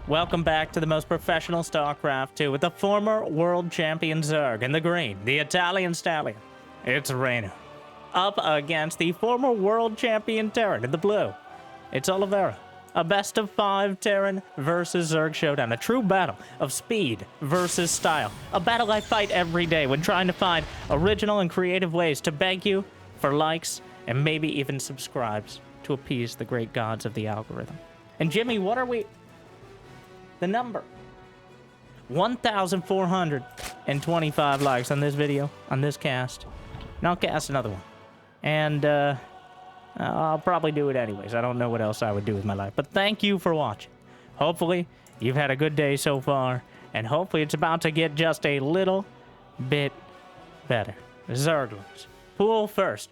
Welcome back to the most professional StarCraft 2 with the former world champion Zerg in the green, the Italian Stallion. It's Reynor. Up against the former world champion Terran in the blue. It's Oliveira. A best of 5 Terran versus Zerg showdown. A true battle of speed versus style. A battle I fight every day when trying to find original and creative ways to beg you for likes and maybe even subscribes to appease the great gods of the algorithm. And Jimmy, what are we... The number. 1,425 likes on this video, on this cast. And I'll cast another one. And, I'll probably do it anyways. I don't know what else I would do with my life. But thank you for watching. Hopefully, you've had a good day so far. And hopefully, it's about to get just a little bit better. Zerglings. Pool first.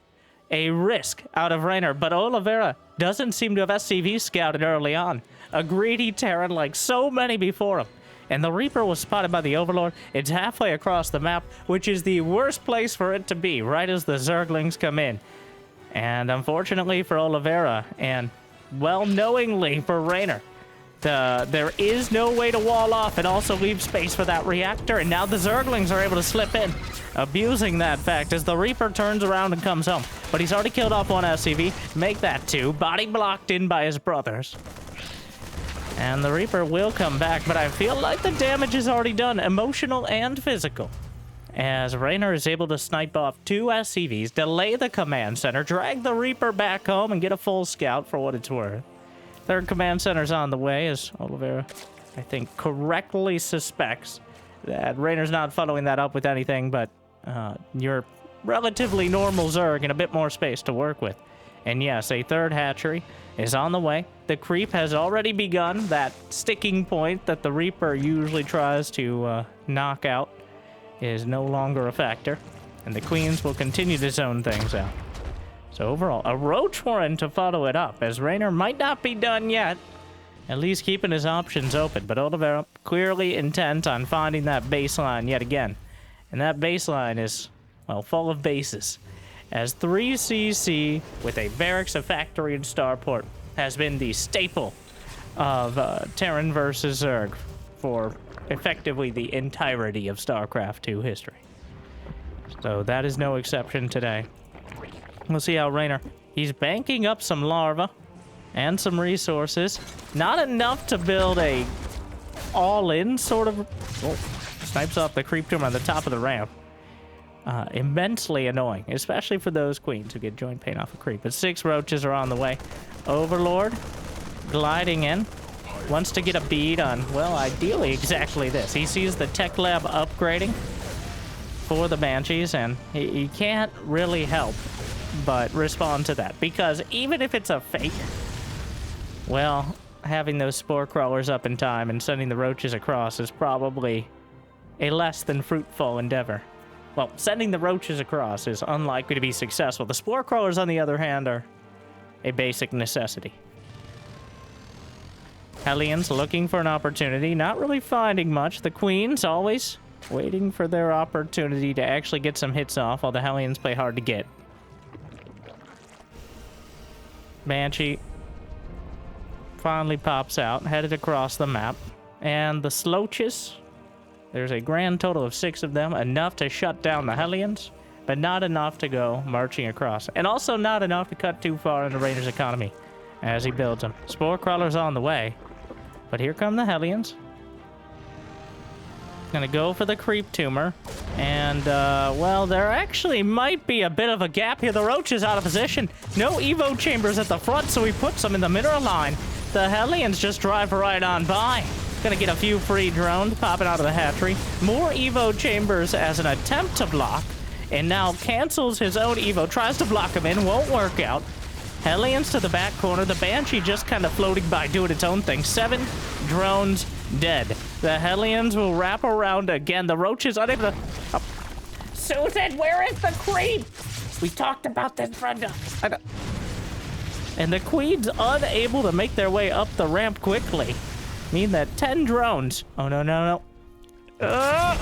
A risk out of Reynor, but Oliveira doesn't seem to have SCV scouted early on. A greedy Terran like so many before him. And the Reaper was spotted by the Overlord. It's halfway across the map, which is the worst place for it to be, right as the Zerglings come in. And unfortunately for Oliveira, and well knowingly for Reynor, there is no way to wall off and also leave space for that reactor, and now the Zerglings are able to slip in, abusing that fact as the Reaper turns around and comes home. But he's already killed off one SCV, make that 2, body blocked in by his brothers. And the Reaper will come back, but I feel like the damage is already done, emotional and physical. As Reynor is able to snipe off 2 SCVs, delay the command center, drag the Reaper back home, and get a full scout for what it's worth. Third command center's on the way, as Oliveira, I think, correctly suspects that Reynor's not following that up with anything but your relatively normal Zerg and a bit more space to work with. And yes, a third hatchery is on the way. The creep has already begun, that sticking point that the Reaper usually tries to knock out is no longer a factor, and the Queens will continue to zone things out. So overall, a Roach Warren to follow it up, as Reynor might not be done yet, at least keeping his options open, but Oliveira clearly intent on finding that baseline yet again. And that baseline is, well, full of bases, as 3CC with a barracks, a factory, and starport has been the staple of Terran versus Zerg for effectively the entirety of StarCraft 2 history. So that is no exception today. We'll see how Reynor... He's banking up some larvae and some resources. Not enough to build a all-in sort of... Oh, snipes off the creep tumor on the top of the ramp. Immensely annoying, especially for those queens who get joint pain off a creep. But 6 roaches are on the way. Overlord gliding in. Wants to get a bead on, well, ideally exactly this. He sees the tech lab upgrading for the Banshees, and he can't really help but respond to that. Because even if it's a fake, well, having those spore crawlers up in time and sending the roaches across is probably a less than fruitful endeavor. Well, sending the roaches across is unlikely to be successful. The spore crawlers, on the other hand, are a basic necessity. Hellions looking for an opportunity, not really finding much. The Queens always waiting for their opportunity to actually get some hits off, while the Hellions play hard to get. Banshee finally pops out, headed across the map. And the Sloaches, there's a grand total of 6 of them, enough to shut down the Hellions, but not enough to go marching across. And also not enough to cut too far into Reynor's economy as he builds them. Spore Crawler's on the way. But here come the Hellions. Gonna go for the creep tumor. And, well, there actually might be a bit of a gap here. The Roach is out of position. No Evo chambers at the front, so he puts them in the middle line. The Hellions just drive right on by. Gonna get a few free drones popping out of the hatchery. More Evo chambers as an attempt to block. And now cancels his own Evo. Tries to block him in, won't work out. Hellions to the back corner. The Banshee just kind of floating by, doing its own thing. 7 drones dead. The Hellions will wrap around again. The Roach is unable to... Oh. Susan, where is the creep? We talked about this, Brenda. And the Queens unable to make their way up the ramp quickly. Mean that 10 drones... Oh, no, no, no. That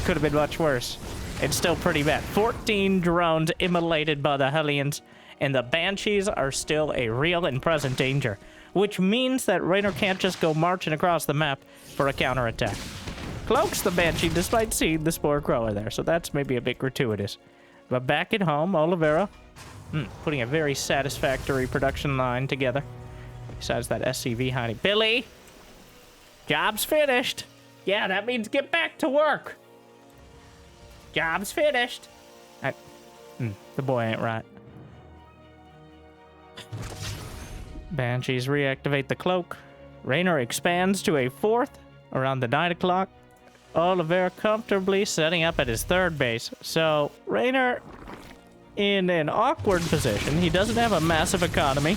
could have been much worse. It's still pretty bad. 14 drones immolated by the Hellions. And the Banshees are still a real and present danger. which means that Reynor can't just go marching across the map for a counterattack. Cloaks the Banshee despite seeing the Spore Crawler there, so that's maybe a bit gratuitous. But back at home, Oliveira, putting a very satisfactory production line together. Besides that SCV hiding. Billy! Job's finished! Yeah, that means get back to work! Job's finished! The boy ain't right. Banshees reactivate the cloak. Reynor expands to a 4th around the 9 o'clock. Oliveira comfortably setting up at his 3rd base. So, Reynor in an awkward position. He doesn't have a massive economy.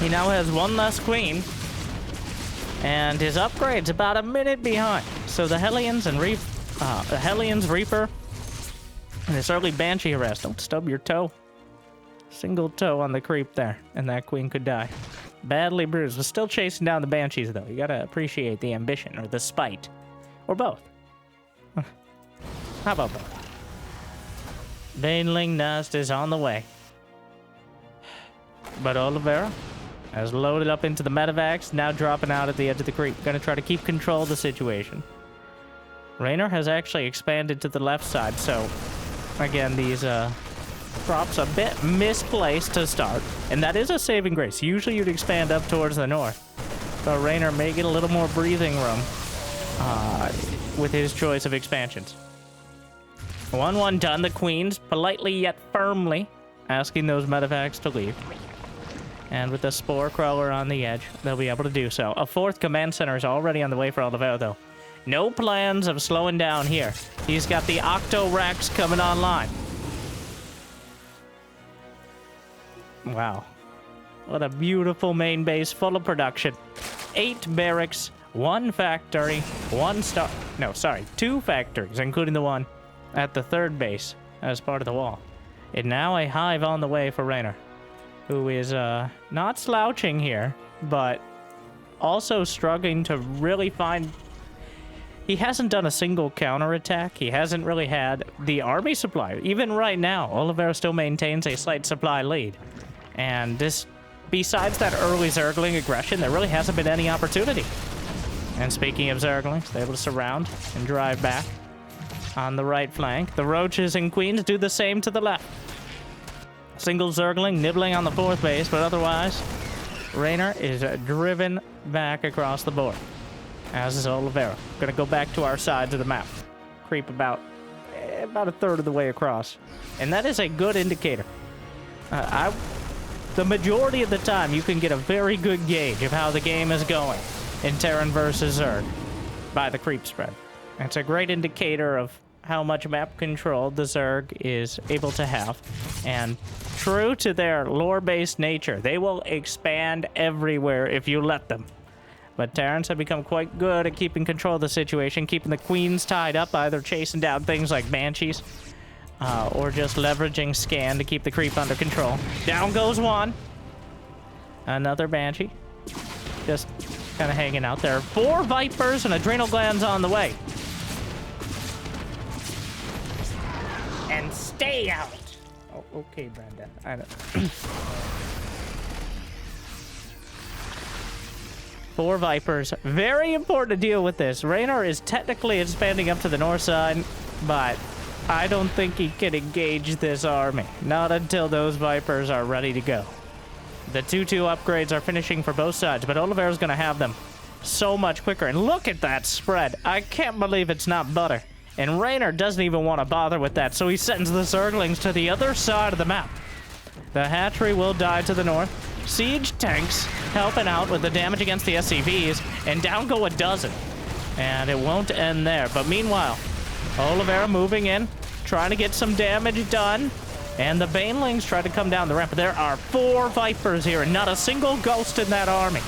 He now has 1 less queen. And his upgrade's about a minute behind. So the Hellions and Reaper and this early Banshee harass. Don't stub your toe. Single toe on the creep there, and that queen could die. Badly bruised. Was still chasing down the Banshees, though. You gotta appreciate the ambition, or the spite. Or both. How about both? Baneling Nest is on the way. But Oliveira has loaded up into the medevacs, now dropping out at the edge of the creep. Gonna try to keep control of the situation. Reynor has actually expanded to the left side, so again, these props a bit misplaced to start, and that is a saving grace. Usually you'd expand up towards the north, but Reynor may get a little more breathing room with his choice of expansions. 1-1 done. The queens politely yet firmly asking those medevacs to leave. And with the Spore Crawler on the edge, they'll be able to do so. A 4th command center is already on the way for Oliveira, though. No plans of slowing down here. He's got the Octo Racks coming online. Wow. What a beautiful main base full of production. 8 barracks, 1 factory, 1 star... No, sorry, 2 factories, including the one at the 3rd base as part of the wall. And now a hive on the way for Reynor, who is not slouching here, but also struggling to really find... He hasn't done a single counterattack. He hasn't really had the army supply. Even right now, Oliveira still maintains a slight supply lead. And this, besides that early Zergling aggression, there really hasn't been any opportunity. And speaking of Zerglings, they're able to surround and drive back on the right flank. The Roaches and Queens do the same to the left. Single Zergling nibbling on the 4th base, but otherwise, Reynor is driven back across the board. As is Oliveira. Gonna go back to our sides of the map. Creep about a 1/3 of the way across. And that is a good indicator. The majority of the time, you can get a very good gauge of how the game is going in Terran versus Zerg by the creep spread. It's a great indicator of how much map control the Zerg is able to have. And true to their lore-based nature, they will expand everywhere if you let them. But Terrans have become quite good at keeping control of the situation, keeping the queens tied up, either chasing down things like Banshees, or just leveraging scan to keep the creep under control. Down goes one. Another Banshee. Just kind of hanging out there. 4 Vipers and Adrenal Glands on the way. And stay out. Oh, okay, Brenda. I don't... 4 Vipers. Very important to deal with this. Reynor is technically expanding up to the north side, but I don't think he can engage this army. Not until those Vipers are ready to go. The 2-2 upgrades are finishing for both sides, but Oliveira's going to have them so much quicker. And look at that spread. I can't believe it's not butter. And Reynor doesn't even want to bother with that, so he sends the Zerglings to the other side of the map. The hatchery will die to the north. Siege tanks helping out with the damage against the SCVs, and down go a dozen. And it won't end there. But meanwhile, Oliveira moving in, trying to get some damage done. And the Banelings try to come down the ramp. There are 4 Vipers here, and not a single ghost in that army.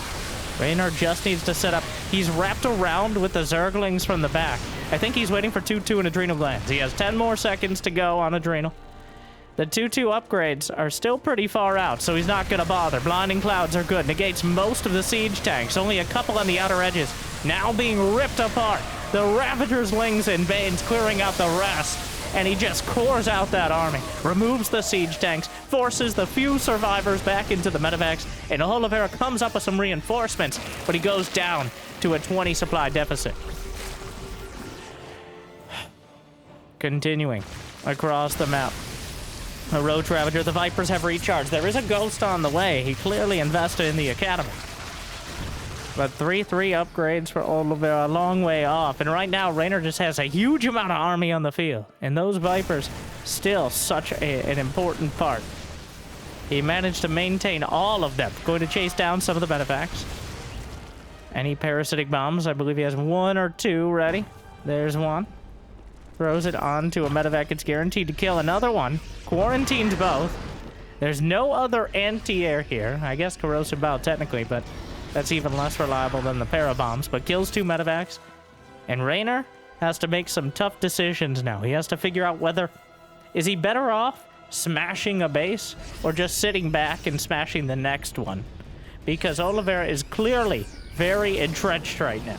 Reynor just needs to set up. He's wrapped around with the Zerglings from the back. I think he's waiting for 2-2 and Adrenal Glands. He has 10 more seconds to go on Adrenal. The 2-2 upgrades are still pretty far out, so he's not going to bother. Blinding Clouds are good. Negates most of the siege tanks. Only a couple on the outer edges. Now being ripped apart. The Ravagers, Lings, and Banes clearing out the rest. and he just cores out that army, removes the siege tanks, forces the few survivors back into the medevacs, and Oliveira comes up with some reinforcements, but he goes down to a 20 supply deficit. Continuing across the map. A Roach Ravager, the Vipers have recharged. There is a Ghost on the way. He clearly invested in the Academy. But 3-3 upgrades for Oliveira, a long way off. And right now, Reynor just has a huge amount of army on the field. And those Vipers, still such an important part. He managed to maintain all of them. Going to chase down some of the medevacs. Any parasitic bombs? I believe he has 1 or 2 ready. There's one. Throws it onto a medevac. It's guaranteed to kill another one. Quarantined both. There's no other anti-air here. I guess corrosive bow technically, but that's even less reliable than the parabombs. But kills 2 medevacs. And Reynor has to make some tough decisions now. He has to figure out whether... Is he better off smashing a base or just sitting back and smashing the next one? Because Oliveira is clearly very entrenched right now.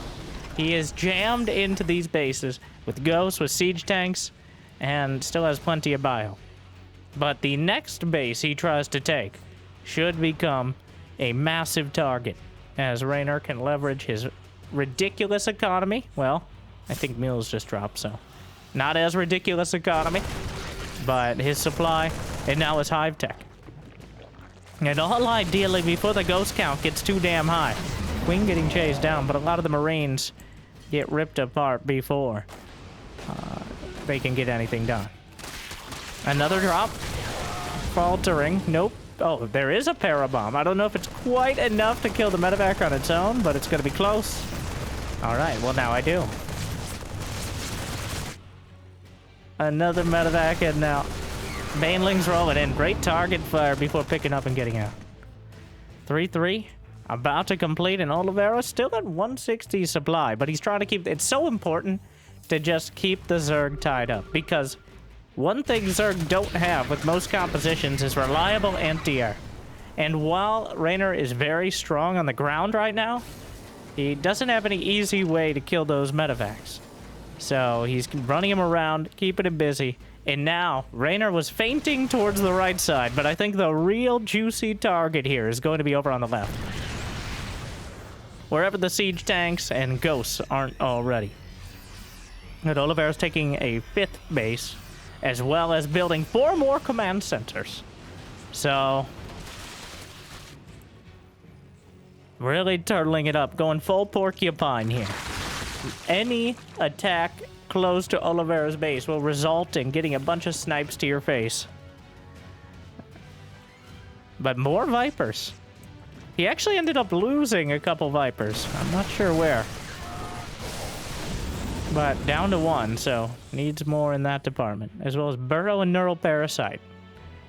He is jammed into these bases with ghosts, with siege tanks, and still has plenty of bio. But the next base he tries to take should become a massive target, as Reynor can leverage his ridiculous economy. Well, I think Mills just dropped, so not as ridiculous economy, but his supply, and now his hive tech. And all ideally before the ghost count gets too damn high. Queen getting chased down, but a lot of the Marines get ripped apart before they can get anything done. Another drop. Faltering. Nope. Oh, there is a parabomb. I don't know if it's quite enough to kill the medevac on its own, but it's going to be close. All right, well, now I do. Another medevac, and now Baneling's rolling in. Great target fire before picking up and getting out. 3-3. About to complete, and Oliveira still at 160 supply, but he's trying to keep... It's so important to just keep the Zerg tied up, because one thing Zerg don't have with most compositions is reliable anti-air. And while Reynor is very strong on the ground right now, he doesn't have any easy way to kill those medevacs. So he's running him around, keeping him busy. And now, Reynor was feinting towards the right side, but I think the real juicy target here is going to be over on the left. Wherever the siege tanks and ghosts aren't already. And Oliveira's taking a 5th base, as well as building 4 more command centers. So, really turtling it up, going full porcupine here. Any attack close to Oliveira's base will result in getting a bunch of snipes to your face. But more Vipers. He actually ended up losing a couple Vipers. I'm not sure where. But down to 1, so needs more in that department. As well as Burrow and Neural Parasite.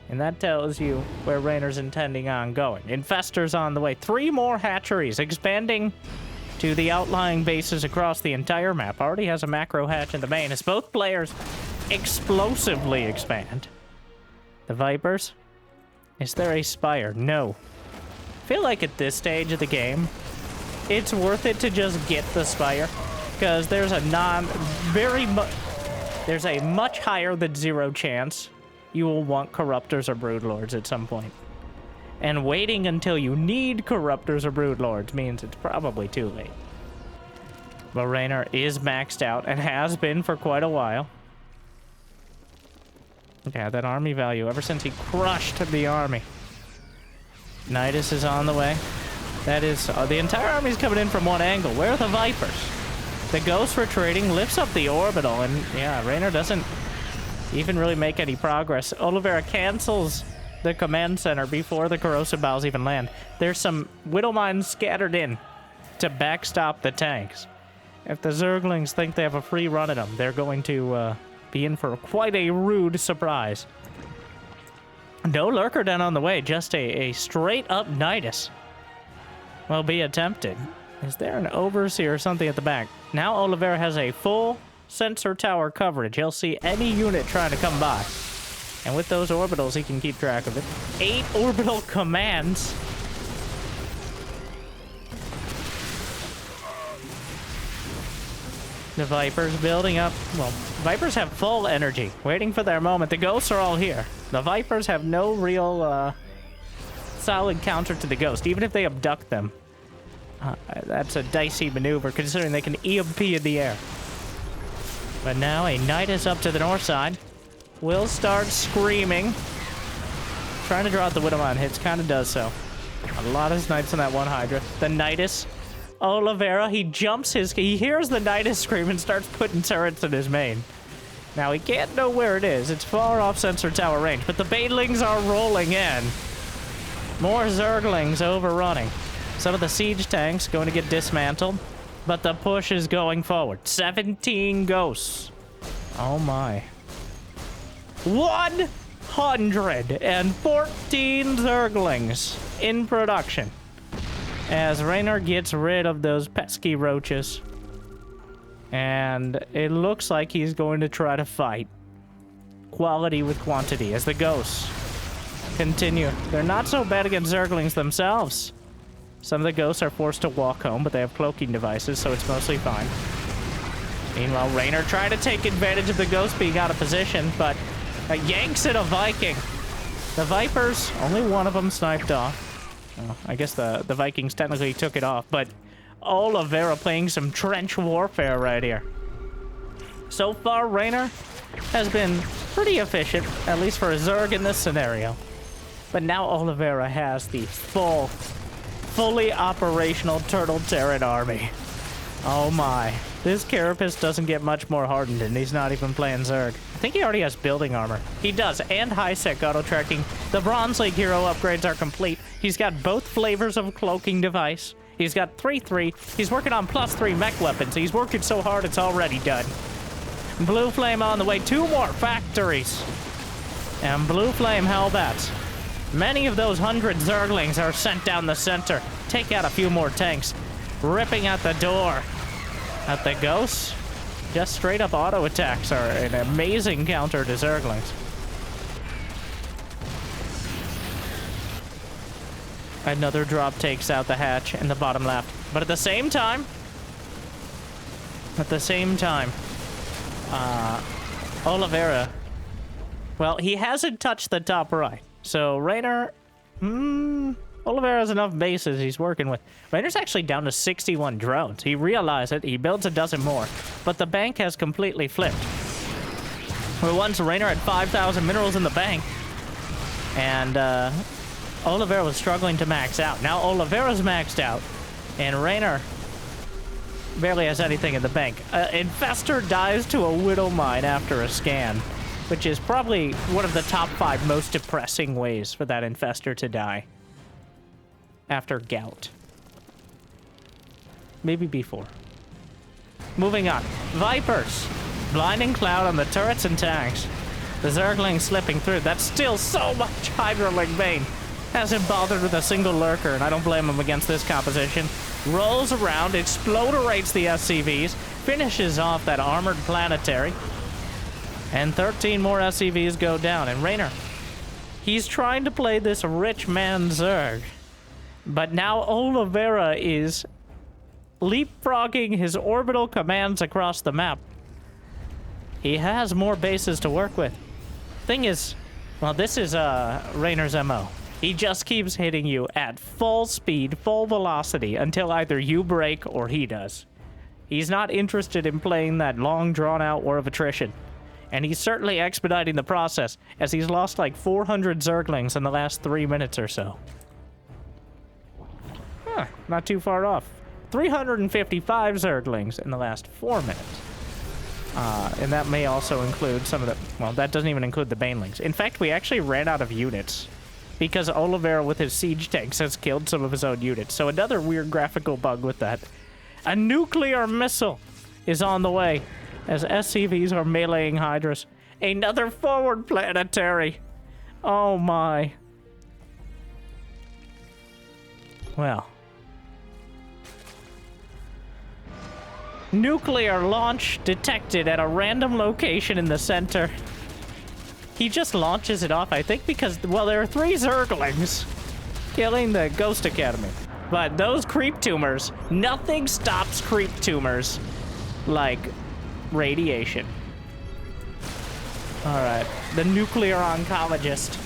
And that tells you where Reynor's intending on going. Infestor's on the way. 3 more hatcheries, expanding to the outlying bases across the entire map. Already has a macro hatch in the main as both players explosively expand. The Vipers. Is there a Spire? No. I feel like at this stage of the game, it's worth it to just get the Spire, because there's a there's a much higher than 0 chance you will want Corruptors or Broodlords at some point. And waiting until you need Corruptors or Broodlords means it's probably too late. But Reynor is maxed out and has been for quite a while. Yeah, that army value ever since he crushed the army. Nidus is on the way. That is... the entire army's coming in from one angle. Where are the Vipers? The Ghost retreating, lifts up the orbital, and yeah, Reynor doesn't even really make any progress. Oliveira cancels the command center before the corrosive bows even land. There's some Widow Mines scattered in to backstop the tanks. If the Zerglings think they have a free run at them, they're going to be in for quite a rude surprise. No Lurker down on the way, just a straight-up Nidus will be attempted. Is there an Overseer or something at the back? Now Oliveira has a full sensor tower coverage. He'll see any unit trying to come by. And with those orbitals, he can keep track of it. 8 orbital commands. The Vipers building up. Well, Vipers have full energy, waiting for their moment. The Ghosts are all here. The Vipers have no real solid counter to the Ghost, even if they abduct them. That's a dicey maneuver, considering they can EMP in the air. But now a Knight is up to the north side. Will start screaming. Trying to draw out the Widowmine hits, kind of does so. A lot of snipes on that one Hydra. The Nidus. Oliveira, he hears the Nidus scream and starts putting turrets in his main. Now, he can't know where it is. It's far off sensor tower range, but the Banelings are rolling in. More Zerglings overrunning. Some of the siege tanks going to get dismantled, but the push is going forward. 17 Ghosts. Oh my. 114 Zerglings in production as Reynor gets rid of those pesky roaches. And it looks like he's going to try to fight quality with quantity as the Ghosts continue. They're not so bad against Zerglings themselves. Some of the Ghosts are forced to walk home, but they have cloaking devices, so it's mostly fine. Meanwhile, Reynor trying to take advantage of the Ghost being out of position, but yanks in a Viking. The Vipers, only one of them sniped off. Oh, I guess the Vikings technically took it off, but Oliveira playing some trench warfare right here. So far, Reynor has been pretty efficient, at least for a Zerg in this scenario. But now Oliveira has the fully operational Turtle Terran army. Oh my. This Carapace doesn't get much more hardened, and he's not even playing Zerg. I think he already has building armor. He does, and high-sec auto-tracking. The Bronze League hero upgrades are complete. He's got both flavors of cloaking device. He's got 3-3. He's working on +3 mech weapons. He's working so hard it's already done. Blue Flame on the way. 2 more factories. And Blue Flame Hellbats. Many of those 100 Zerglings are sent down the center. Take out a few more tanks. Ripping out the door. At the Ghosts, just straight up auto attacks are an amazing counter to Zerglings. Another drop takes out the hatch in the bottom left. But at the same time, Oliveira, well, he hasn't touched the top right. So Reynor, Oliveira has enough bases he's working with. Reynor's actually down to 61 drones. He realized it. He builds a dozen more. But the bank has completely flipped. Where once Reynor had 5,000 minerals in the bank, and Oliveira was struggling to max out. Now Oliveira's maxed out, and Reynor barely has anything in the bank. Infestor dies to a Widowmine after a scan, which is probably one of the top 5 most depressing ways for that Infestor to die. After Gout. Maybe before. Moving on. Vipers. Blinding Cloud on the turrets and tanks. The Zergling slipping through. That's still so much Hydroling Bane. Hasn't bothered with a single Lurker, and I don't blame him against this composition. Rolls around, exploderates the SCVs, finishes off that armored planetary. And 13 more SCVs go down. And Reynor, he's trying to play this rich man Zerg. But now Oliveira is leapfrogging his orbital commands across the map. He has more bases to work with. Thing is, well, this is Reynor's MO. He just keeps hitting you at full speed, full velocity, until either you break or he does. He's not interested in playing that long, drawn-out war of attrition. And he's certainly expediting the process, as he's lost like 400 Zerglings in the last 3 minutes or so. Not too far off. 355 Zerglings in the last 4 minutes. And that may also include some of the... Well, that doesn't even include the Banelings. In fact, we actually ran out of units because Oliveira with his siege tanks has killed some of his own units. So another weird graphical bug with that. A nuclear missile is on the way as SCVs are meleeing Hydras. Another forward planetary. Oh my. Well... Nuclear launch detected at a random location in the center. He just launches it off, I think, because, well, there are 3 Zerglings killing the Ghost Academy. But those creep tumors, nothing stops creep tumors like radiation. Alright, the nuclear oncologist.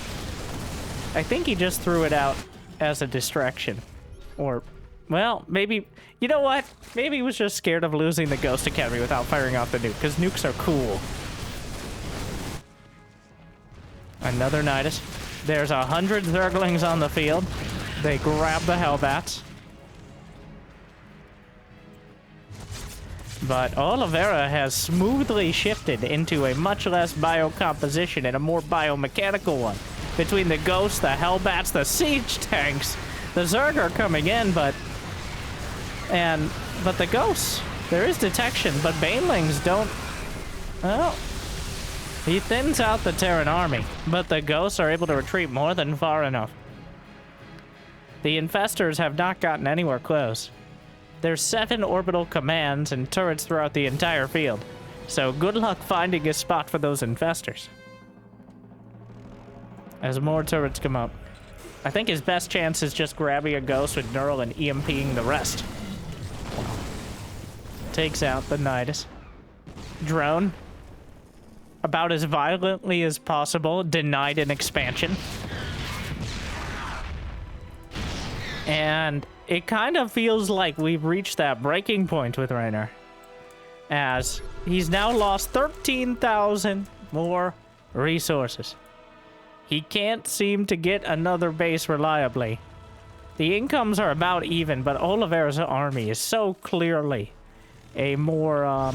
I think he just threw it out as a distraction. Or, well, maybe... You know what? Maybe he was just scared of losing the Ghost Academy without firing off the nuke, because nukes are cool. Another Nidus. There's 100 Zerglings on the field. They grab the Hellbats. But Oliveira has smoothly shifted into a much less biocomposition and a more biomechanical one. Between the Ghosts, the Hellbats, the Siege Tanks, the Zerg are coming in, but the Ghosts, there is detection, but Banelings don't... Well, he thins out the Terran army, but the Ghosts are able to retreat more than far enough. The Infestors have not gotten anywhere close. There's 7 orbital commands and turrets throughout the entire field, so good luck finding a spot for those Infestors. As more turrets come up, I think his best chance is just grabbing a Ghost with Neural and EMPing the rest. Takes out the Nidus. Drone, about as violently as possible, denied an expansion. And it kind of feels like we've reached that breaking point with Reynor, as he's now lost 13,000 more resources. He can't seem to get another base reliably. The incomes are about even, but Oliveira's army is so clearly a more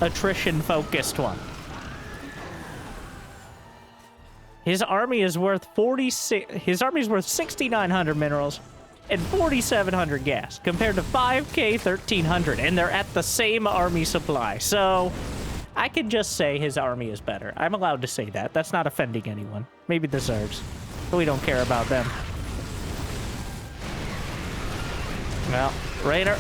attrition-focused one. His army is worth 6,900 minerals and 4,700 gas, compared to 5K 1,300, and they're at the same army supply. So I could just say his army is better. I'm allowed to say that. That's not offending anyone. Maybe the Zergs, but we don't care about them. Well, Reynor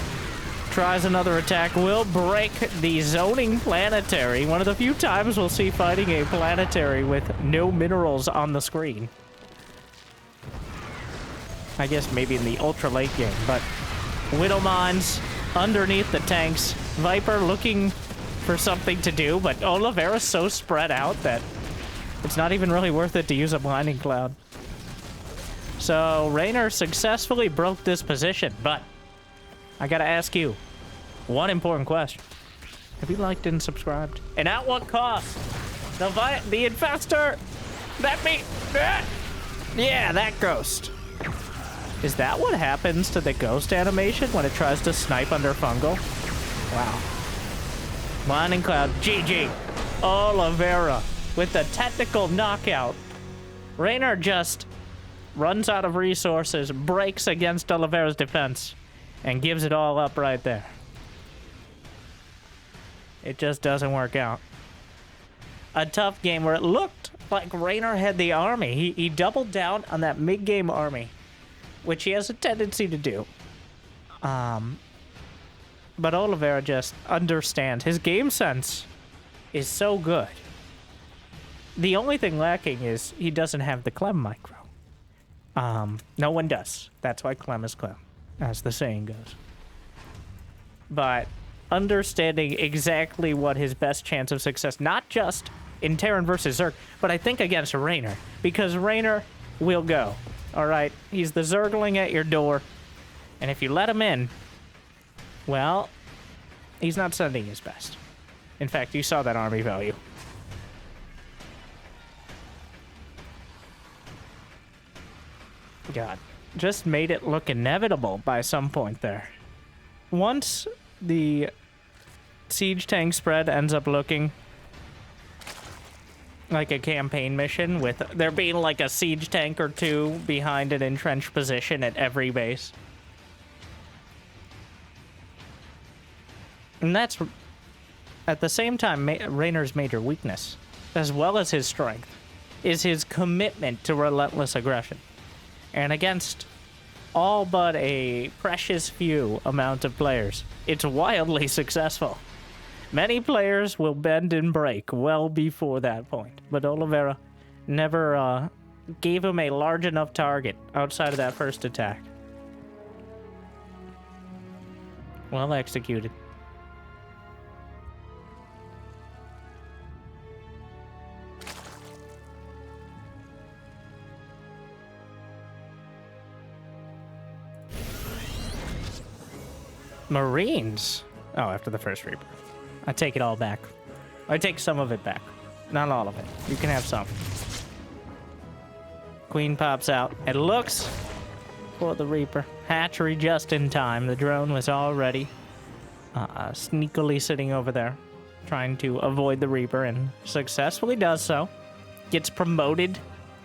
tries another attack, will break the zoning planetary. One of the few times we'll see fighting a planetary with no minerals on the screen. I guess maybe in the ultra late game, but Widow Mines underneath the tanks. Viper looking for something to do, but Oliveira's so spread out that it's not even really worth it to use a Blinding Cloud. So Reynor successfully broke this position, but I gotta ask you one important question. Have you liked and subscribed? And at what cost? The Infestor! Yeah, that Ghost. Is that what happens to the Ghost animation when it tries to snipe under Fungal? Wow. Blinding Cloud, GG. Oliveira with the technical knockout. Reynor just runs out of resources, breaks against Oliveira's defense, and gives it all up right there. It just doesn't work out. A tough game where it looked like Reynor had the army. He doubled down on that mid-game army, which he has a tendency to do. But Oliveira just understands. His game sense is so good. The only thing lacking is he doesn't have the Clem micro. No one does. That's why Clem is Clem, as the saying goes. But understanding exactly what his best chance of success, not just in Terran versus Zerg, but I think against Reynor, because Reynor will go. All right, he's the Zergling at your door, and if you let him in, well, he's not sending his best. In fact, you saw that army value. God, just made it look inevitable by some point there. Once the siege tank spread ends up looking like a campaign mission, with there being like a siege tank or two behind an entrenched position at every base. And that's, at the same time, Reynor's major weakness, as well as his strength, is his commitment to relentless aggression. And against all but a precious few amount of players, it's wildly successful. Many players will bend and break well before that point, but Oliveira never gave him a large enough target outside of that first attack. Well executed. Marines. Oh, after the first Reaper. I take it all back. I take some of it back. Not all of it. You can have some. Queen pops out. It looks for the Reaper. Hatchery just in time. The drone was already sneakily sitting over there, trying to avoid the Reaper, and successfully does so. Gets promoted.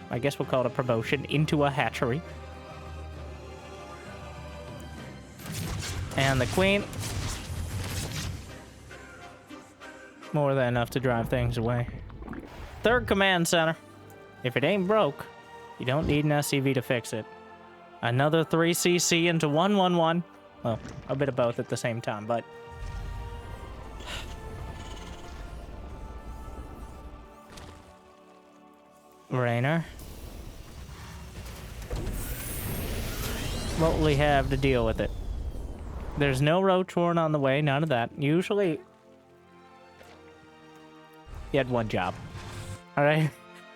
I guess we'll call it a promotion into a hatchery. And the Queen, more than enough to drive things away. Third command center. If it ain't broke, you don't need an SCV to fix it. Another 3CC into 111. Well, a bit of both at the same time, but... Reynor. What will he have to deal with it? There's no roach warren on the way, none of that. Usually... He had one job. Alright?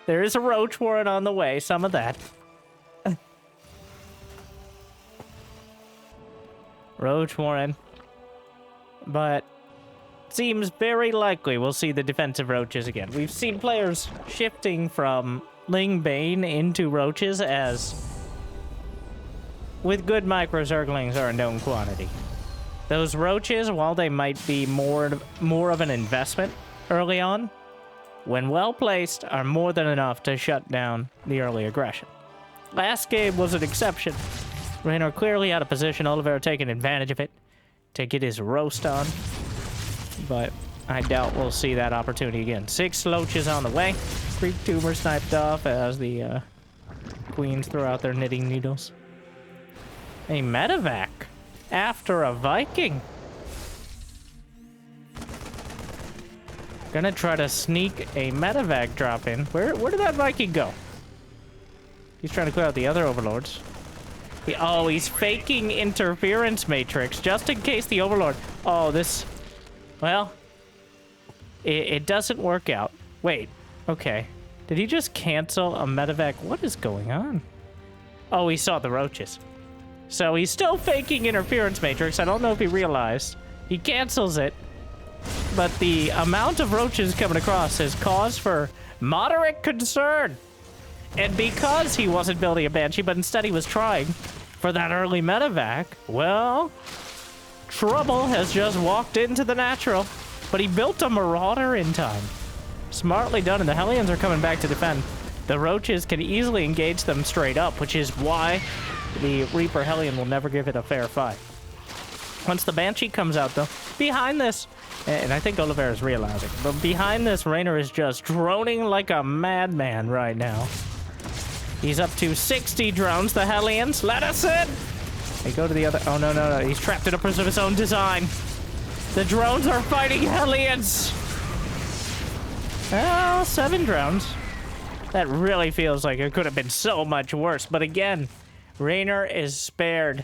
There is a roach warren on the way, some of that. Roach warren. But... seems very likely we'll see the defensive roaches again. We've seen players shifting from Ling Bane into roaches as... with good micro zerglings are a known quantity. Those roaches, while they might be more of an investment early on, when well placed, are more than enough to shut down the early aggression. Last game was an exception. Reynor clearly out of position, Oliveira taking advantage of it to get his roast on. But I doubt we'll see that opportunity again. 6 loaches on the way. Creep tumor sniped off as the queens throw out their knitting needles. A medevac after a Viking. Gonna try to sneak a medevac drop in. Where did that Viking go? He's trying to clear out the other overlords. He's faking interference matrix just in case the overlord... Oh, this... Well, it doesn't work out. Wait, okay. Did he just cancel a medevac? What is going on? Oh, he saw the roaches. So he's still faking interference matrix. I don't know if he realized. He cancels it. But the amount of roaches coming across is cause for moderate concern. And because he wasn't building a Banshee, but instead he was trying for that early medevac, well, trouble has just walked into the natural. But he built a Marauder in time. Smartly done, and the Hellions are coming back to defend. The roaches can easily engage them straight up, which is why the Reaper Hellion will never give it a fair fight. Once the Banshee comes out, though, behind this, and I think Oliveira is realizing, but behind this, Reynor is just droning like a madman right now. He's up to 60 drones, the Hellions. Let us in! They go to the other... Oh, no. He's trapped in a prison of his own design. The drones are fighting Hellions! Oh, 7 drones. That really feels like it could have been so much worse. But again, Reynor is spared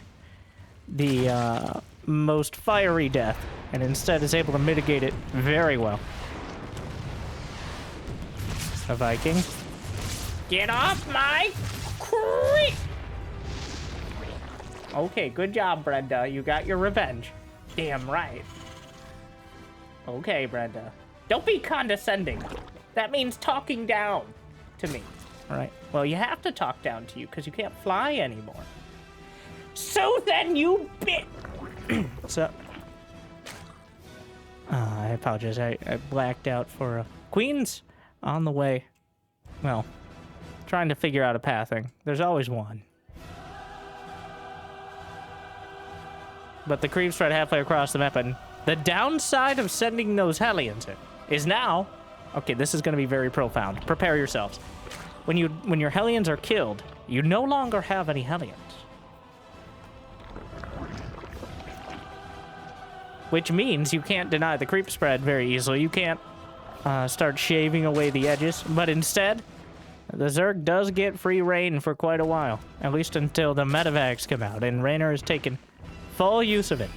the most fiery death, and instead is able to mitigate it very well. A Viking. Get off my creep! Okay, good job, Brenda. You got your revenge. Damn right. Okay, Brenda. Don't be condescending. That means talking down to me. All right. Well, you have to talk down to you because you can't fly anymore. So then you bit. So. I apologize. I blacked out for Queens on the way. Well, trying to figure out a pathing. There's always one. But the creeps right halfway across the map, and the downside of sending those Hellions in is now... Okay, this is going to be very profound. Prepare yourselves. When your Hellions are killed, you no longer have any Hellions. Which means you can't deny the creep spread very easily. You can't start shaving away the edges. But instead, the Zerg does get free reign for quite a while. At least until the medevacs come out. And Reynor has taken full use of it.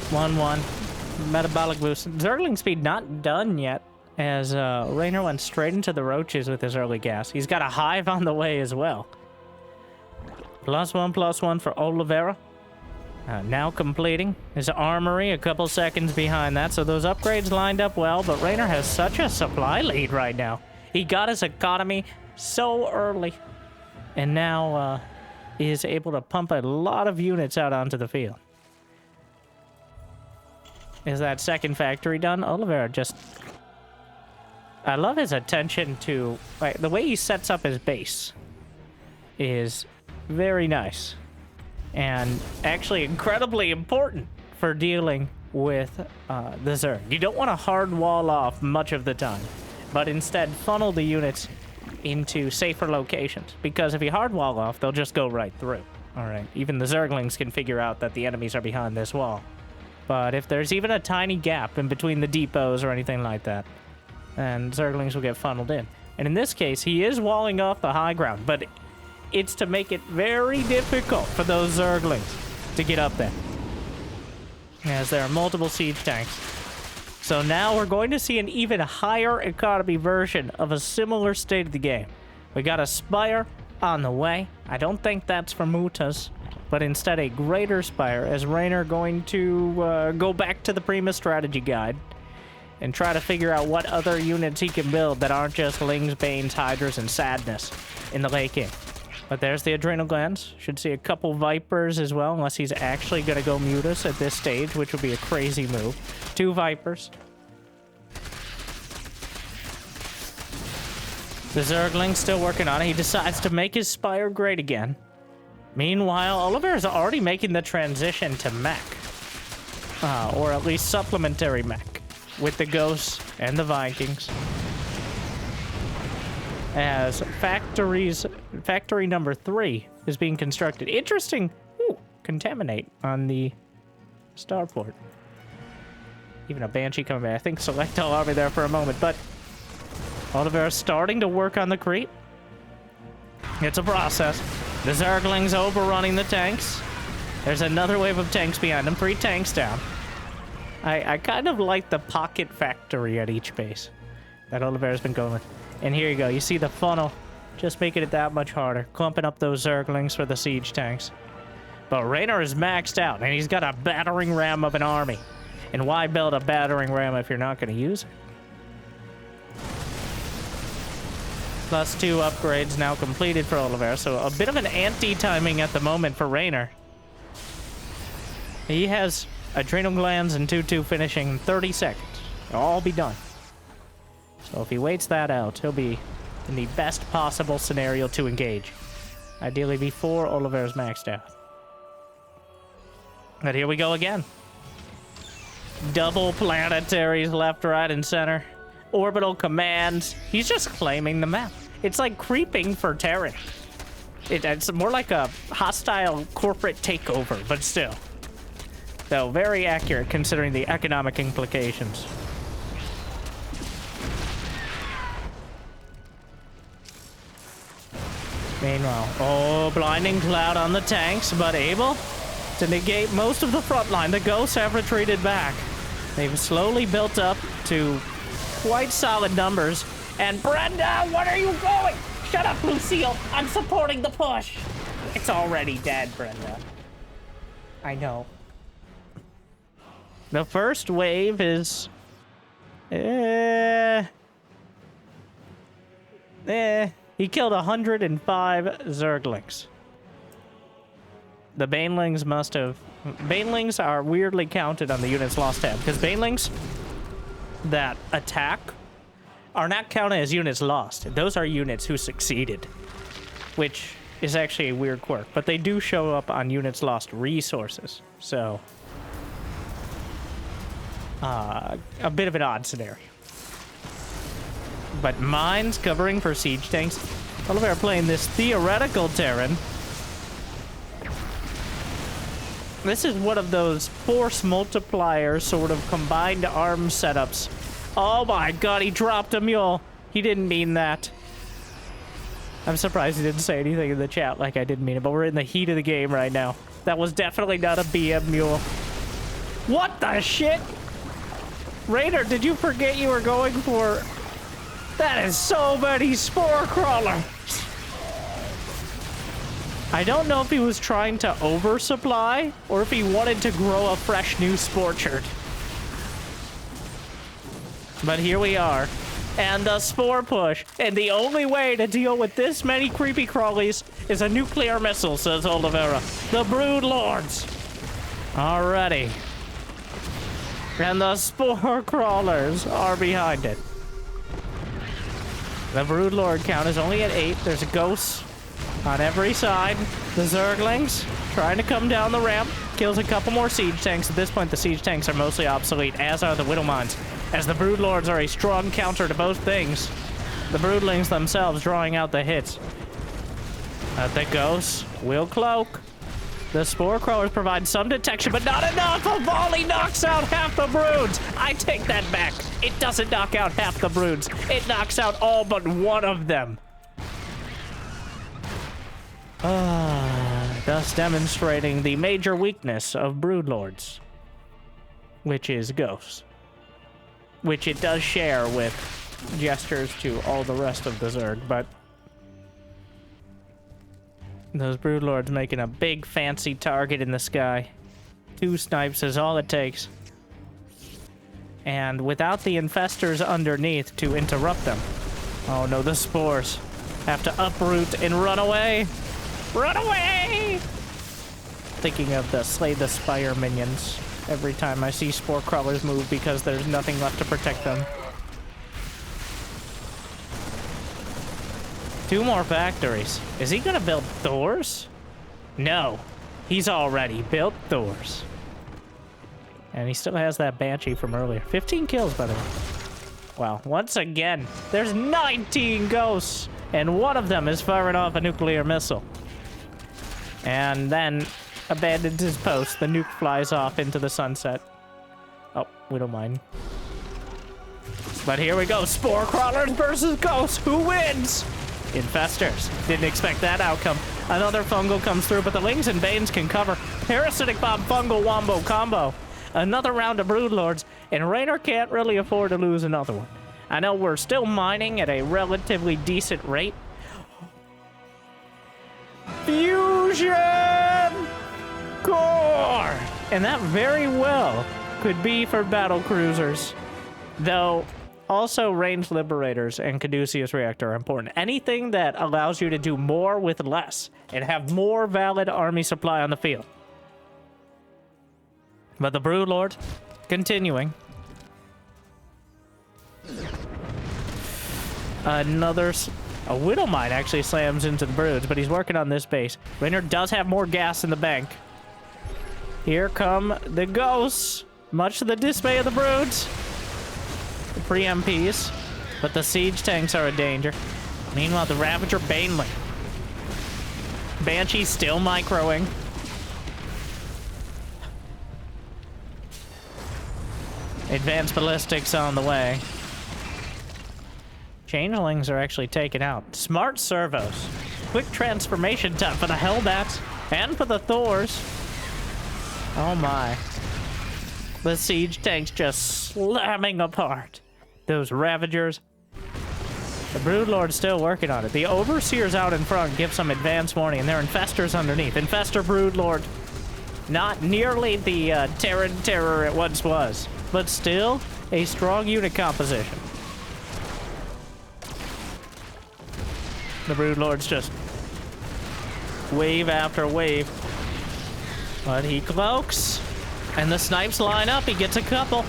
One. Metabolic boost. Zergling speed not done yet, as Reynor went straight into the roaches with his early gas. He's got a hive on the way as well. +1/+1 for Oliveira. Now completing his armory, a couple seconds behind that, so those upgrades lined up well, but Reynor has such a supply lead right now. He got his economy so early, and now is able to pump a lot of units out onto the field. Is that second factory done? Oliveira just... I love his attention to... Like, the way he sets up his base is very nice. And actually incredibly important for dealing with the Zerg. You don't want to hard wall off much of the time, but instead funnel the units into safer locations. Because if you hard wall off, they'll just go right through. Alright, even the Zerglings can figure out that the enemies are behind this wall. But if there's even a tiny gap in between the depots or anything like that, then Zerglings will get funneled in. And in this case, he is walling off the high ground, but it's to make it very difficult for those Zerglings to get up there, as there are multiple siege tanks. So now we're going to see an even higher economy version of a similar state of the game. We got a Spire on the way. I don't think that's for Mutas, but instead a greater Spire, as Reynor going to go back to the Prima strategy guide and try to figure out what other units he can build that aren't just Lings, Banes, Hydras, and Sadness in the late game. But there's the Adrenal Glands. Should see a couple Vipers as well, unless he's actually going to go Mutas at this stage, which would be a crazy move. 2 Vipers. The Zergling still working on it. He decides to make his Spire great again. Meanwhile, Oliveira is already making the transition to mech. Or at least supplementary mech, with the Ghosts and the Vikings. As factory number 3 is being constructed. Interesting. Ooh, contaminate on the starport. Even a Banshee coming back. I think select all army there for a moment, but Oliveira starting to work on the creep. It's a process. The Zerglings overrunning the tanks. There's another wave of tanks behind them. 3 tanks down. I kind of like the pocket factory at each base that Oliveira's been going with. And here you go. You see the funnel just making it that much harder. Clumping up those Zerglings for the siege tanks. But Reynor is maxed out, and he's got a battering ram of an army. And why build a battering ram if you're not going to use it? +2 upgrades now completed for Oliveira, so a bit of an anti-timing at the moment for Reynor. He has Adrenal Glands and 2-2 finishing in 30 seconds. They'll all be done. So if he waits that out, he'll be in the best possible scenario to engage. Ideally before Oliveira's maxed out. But here we go again. Double planetaries left, right, and center. Orbital commands. He's just claiming the map. It's like creeping for Terran. It's more like a hostile corporate takeover, but still. Though very accurate considering the economic implications. Meanwhile, oh, blinding cloud on the tanks, but able to negate most of the front line. The Ghosts have retreated back. They've slowly built up to quite solid numbers. And Brenda, what are you going? Shut up, Lucille. I'm supporting the push. It's already dead, Brenda. I know. The first wave is... He killed 105 Zerglings. The Banelings must have... Banelings are weirdly counted on the units lost tab, because Banelings that attack are not counted as units lost. Those are units who succeeded, which is actually a weird quirk, but they do show up on units lost resources, so... a bit of an odd scenario. But mines covering for siege tanks. Oliveira playing this theoretical Terran. This is one of those force multiplier sort of combined arm setups. Oh my god, he dropped a mule. He didn't mean that. I'm surprised he didn't say anything in the chat like I didn't mean it, but we're in the heat of the game right now. That was definitely not a BM mule. What the shit? Reynor, did you forget you were going for... That is so many spore crawlers! I don't know if he was trying to oversupply, or if he wanted to grow a fresh new sporchard. But here we are. And the spore push. And the only way to deal with this many creepy crawlies is a nuclear missile, says Oliveira. The Brood Lords. Alrighty. And the spore crawlers are behind it. The Brood Lord count is only at 8. There's ghosts on every side. The Zerglings trying to come down the ramp. Kills a couple more siege tanks. At this point, the siege tanks are mostly obsolete, as are the Widowmines, as the Broodlords are a strong counter to both things. The Broodlings themselves drawing out the hits. The Ghosts will cloak. The Spore Crawlers provide some detection, but not enough! A volley knocks out half the Broods! I take that back. It doesn't knock out half the Broods. It knocks out all but one of them. Thus demonstrating the major weakness of Broodlords, which is Ghosts. Which it does share with gestures to all the rest of the Zerg, but those Broodlords making a big fancy target in the sky. 2 snipes is all it takes. And without the infestors underneath to interrupt them. Oh no, the spores have to uproot and run away. Run away! Thinking of the Slay the Spire minions every time I see spore crawlers move because there's nothing left to protect them. 2 more factories. Is he gonna build Thors? No. He's already built Thors. And he still has that Banshee from earlier. 15 kills, by the way. Wow. Once again, there's 19 ghosts, and one of them is firing off a nuclear missile. And then abandons his post. The nuke flies off into the sunset. Oh, we don't mind. But here we go. Spore crawlers versus ghosts. Who wins? Infestors. Didn't expect that outcome. Another fungal comes through, but the Lings and Banes can cover. Parasitic Bomb fungal wombo combo. Another round of Broodlords, and Reynor can't really afford to lose another one. I know we're still mining at a relatively decent rate. Fusion Core! And that very well could be for battle cruisers. Though, also ranged liberators and Caduceus Reactor are important. Anything that allows you to do more with less and have more valid army supply on the field. But the Broodlord, continuing. A Widowmine actually slams into the Broods, but he's working on this base. Reynor does have more gas in the bank. Here come the Ghosts, much to the dismay of the Broods. The pre-MPs, but the siege tanks are a danger. Meanwhile, the Ravager Baneling. Banshee still microing. Advanced ballistics on the way. Changelings are actually taken out. Smart servos. Quick transformation time for the Hellbats and for the Thors. Oh my. The siege tanks just slamming apart those Ravagers. The Broodlord's still working on it. The Overseer's out in front, give some advance warning, and there are Infestors underneath. Infestor Broodlord. Not nearly the Terran terror it once was, but still a strong unit composition. The Broodlord's just wave after wave. But he cloaks, and the snipes line up. He gets a couple.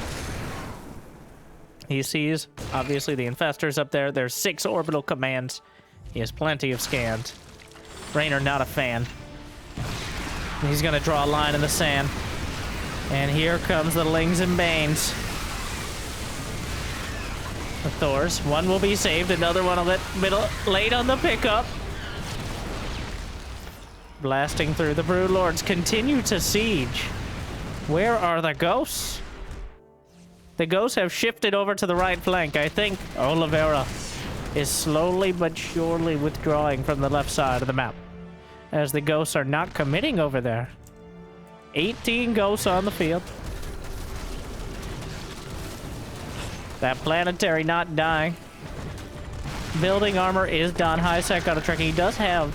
He sees, obviously, the Infestors up there. There's 6 orbital commands. He has plenty of scans. Reynor, not a fan. He's gonna draw a line in the sand. And here comes the Lings and Banes. The Thors. One will be saved, another one late on the pickup. Blasting through. The Broodlords continue to siege. Where are the Ghosts? The Ghosts have shifted over to the right flank. I think Oliveira is slowly but surely withdrawing from the left side of the map, as the Ghosts are not committing over there. 18 Ghosts on the field. That planetary not dying. Building armor is done. High sec auto tracking. He does have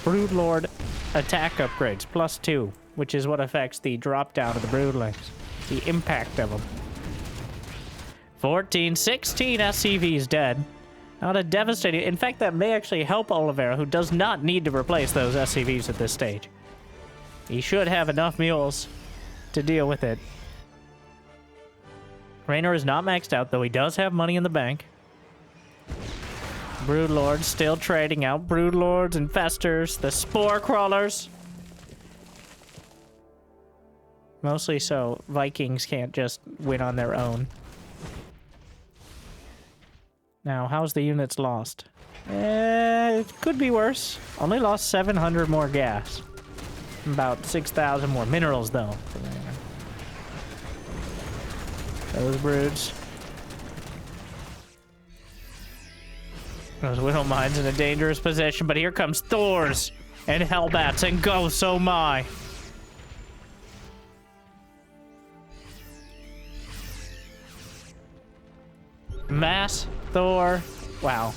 Broodlord attack upgrades, +2, which is what affects the drop down of the Broodlings. The impact of them. 16 SCVs dead. Not a devastating... In fact, that may actually help Oliveira, who does not need to replace those SCVs at this stage. He should have enough mules to deal with it. Reynor is not maxed out, though he does have money in the bank. Broodlords still trading out. Broodlords, Infestors, the Spore Crawlers. Mostly so Vikings can't just win on their own. Now, how's the units lost? It could be worse. Only lost 700 more gas. About 6,000 more minerals, though. Those broods. Those Widow Mines in a dangerous position, but here comes Thors and Hellbats and Ghosts, oh my. Mass, Thor, wow.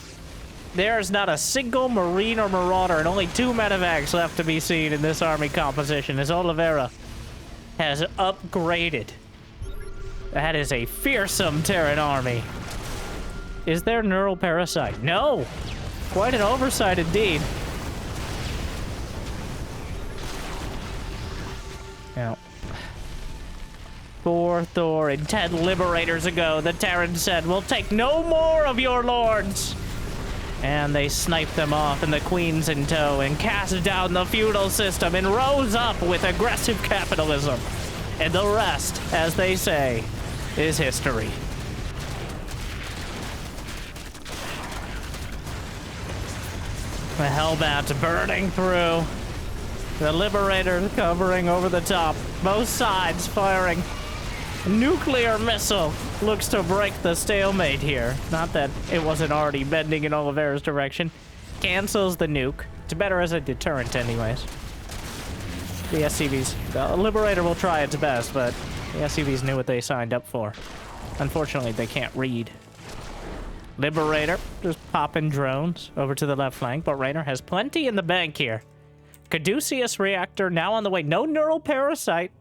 There's not a single Marine or Marauder and only 2 medevacs left to be seen in this army composition as Oliveira has upgraded. That is a fearsome Terran army. Is there Neural Parasite? No! Quite an oversight indeed. Now, Thor, and 10 Liberators ago, the Terran said, "We'll take no more of your lords!" And they sniped them off, and the Queen's in tow, and cast down the feudal system, and rose up with aggressive capitalism. And the rest, as they say, is history. The Hellbats burning through. The Liberator covering over the top. Both sides firing. Nuclear missile looks to break the stalemate here. Not that it wasn't already bending in Oliveira's direction. Cancels the nuke. It's better as a deterrent anyways. The SCVs. The Liberator will try its best, but the SCVs knew what they signed up for. Unfortunately, they can't read. Liberator just popping drones over to the left flank, but Reynor has plenty in the bank here. Caduceus Reactor now on the way. No Neural Parasite.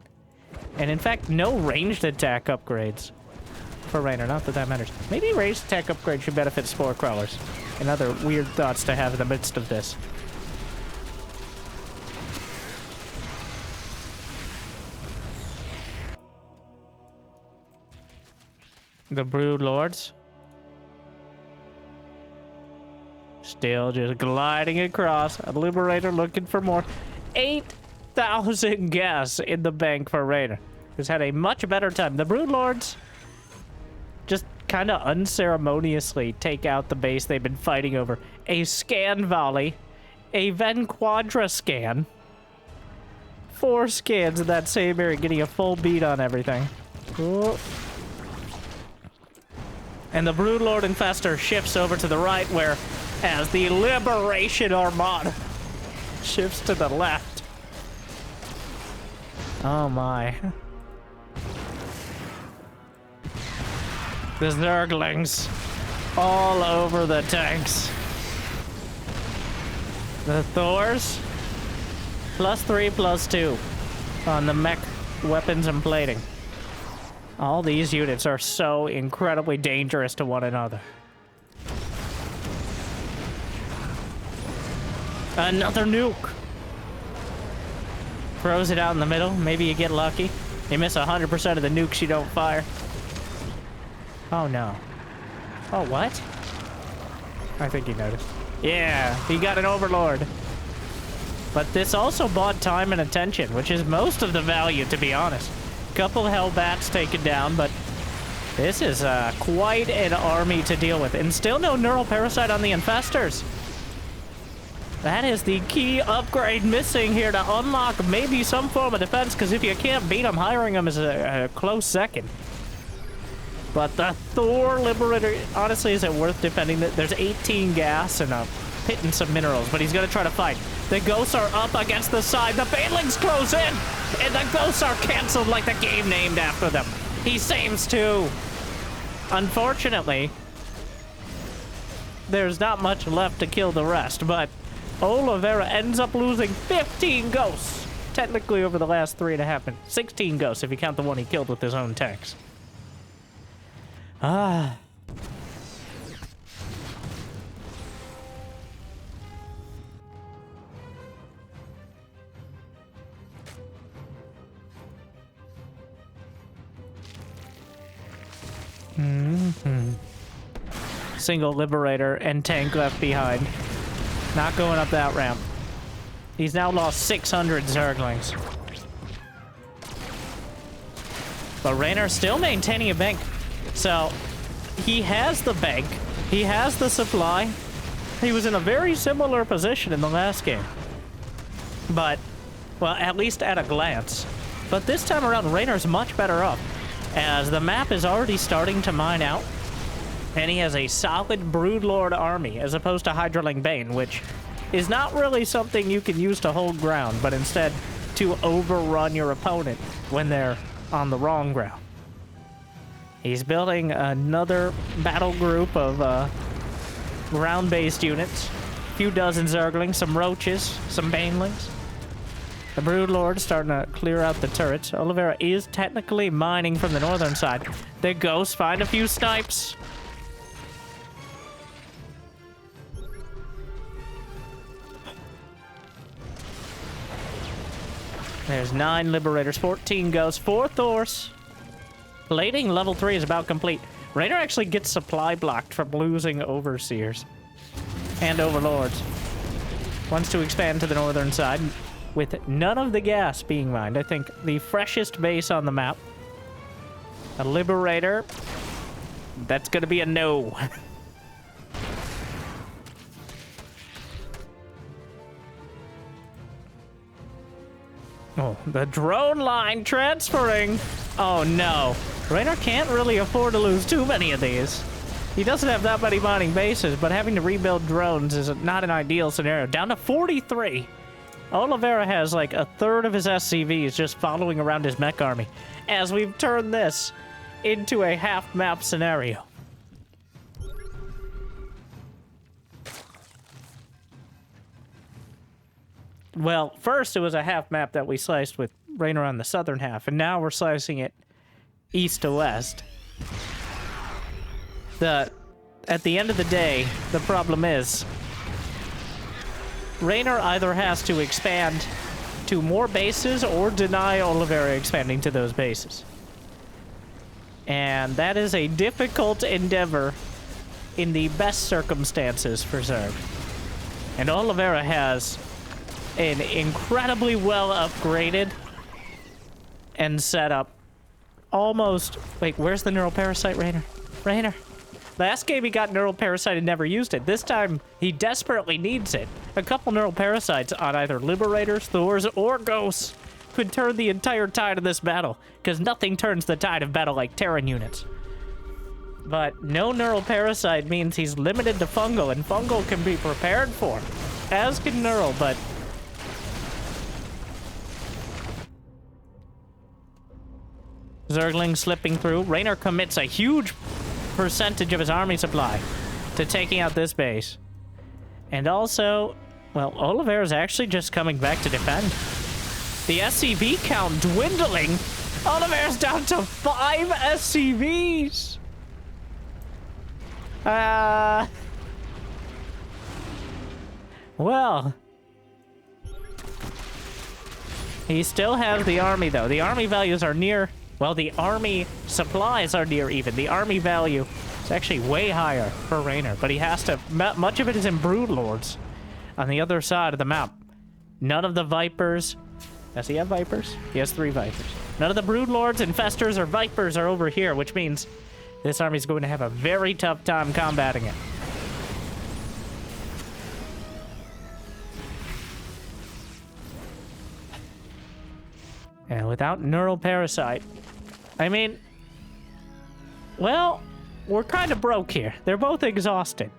And in fact, no ranged attack upgrades for Reynor. Not that that matters. Maybe ranged attack upgrades should benefit Spore Crawlers. And other weird thoughts to have in the midst of this. The Brood Lords. Still just gliding across. A Liberator looking for more. 8,000 gas in the bank for Reynor, who's had a much better time. The Broodlords just kind of unceremoniously take out the base they've been fighting over. A scan volley. A Ven Quadra scan. 4 scans in that same area, getting a full beat on everything. Ooh. And the Broodlord Infestor shifts over to the right, where as the Liberation Armada shifts to the left. Oh my. The Zerglings all over the tanks. The Thors, +3, +2 on the mech weapons and plating. All these units are so incredibly dangerous to one another. Another nuke. Throws it out in the middle. Maybe you get lucky. You miss 100% of the nukes you don't fire. Oh no. Oh, what? I think he noticed. Yeah, he got an Overlord. But this also bought time and attention, which is most of the value, to be honest. Couple Hellbats taken down, but this is quite an army to deal with. And still no Neural Parasite on the Infestors. That is the key upgrade missing here to unlock maybe some form of defense, because if you can't beat them, hiring them is a close second. But the Thor Liberator, honestly, is it worth defending? There's 18 gas and a pit and some minerals, but he's going to try to fight. The Ghosts are up against the side. The Banelings close in, and the Ghosts are canceled like the game named after them. He saves too. Unfortunately, there's not much left to kill the rest, but Oliveira ends up losing 15 ghosts. Technically over the last 3.5 minutes. 16 ghosts if you count the one he killed with his own tanks. Ah. Single Liberator and tank left behind. Not going up that ramp. He's now lost 600 Zerglings. But Reynor still maintaining a bank. So, he has the bank. He has the supply. He was in a very similar position in the last game. But, well, at least at a glance. But this time around, Reynor's much better off, as the map is already starting to mine out. And he has a solid Broodlord army, as opposed to Hydraling Bane, which is not really something you can use to hold ground, but instead to overrun your opponent when they're on the wrong ground. He's building another battle group of ground-based units. A few dozen Zerglings, some Roaches, some Banelings. The Broodlord's starting to clear out the turrets. Oliveira is technically mining from the northern side. The Ghosts find a few snipes. There's 9 Liberators, 14 Ghosts, 4 Thors. Plating level 3 is about complete. Reynor actually gets supply blocked from losing Overseers and Overlords. Wants to expand to the northern side with none of the gas being mined. I think the freshest base on the map. A Liberator. That's gonna be a no. Oh, the drone line transferring. Oh no. Reynor can't really afford to lose too many of these. He doesn't have that many mining bases, but having to rebuild drones is not an ideal scenario. Down to 43. Oliveira has like a third of his SCVs just following around his mech army, as we've turned this into a half-map scenario. Well, first it was a half map that we sliced with Reynor on the southern half, and now we're slicing it east to west. At the end of the day, the problem is Reynor either has to expand to more bases or deny Oliveira expanding to those bases. And that is a difficult endeavor in the best circumstances for Zerg. And Oliveira has an incredibly well upgraded and set up almost... Wait, where's the neural parasite, Reynor? Reynor. Last game he got neural parasite and never used it. This time he desperately needs it. A couple neural parasites on either Liberators, Thors, or Ghosts could turn the entire tide of this battle, because nothing turns the tide of battle like Terran units. But no neural parasite means he's limited to fungal, and fungal can be prepared for, as can neural, but Zergling slipping through. Reynor commits a huge percentage of his army supply to taking out this base. And also, well, Oliveira's actually just coming back to defend. The SCV count dwindling. Oliveira's down to 5 SCVs. Well, he still has the army, though. The army values are near... Well, the army supplies are near even. The army value is actually way higher for Reynor, but he has to... Much of it is in Broodlords on the other side of the map. None of the Vipers... Does he have Vipers? He has 3 Vipers. None of the Broodlords, Infestors, or Vipers are over here, which means this army's going to have a very tough time combating it. And without Neural Parasite... I mean... Well, we're kind of broke here. They're both exhausted.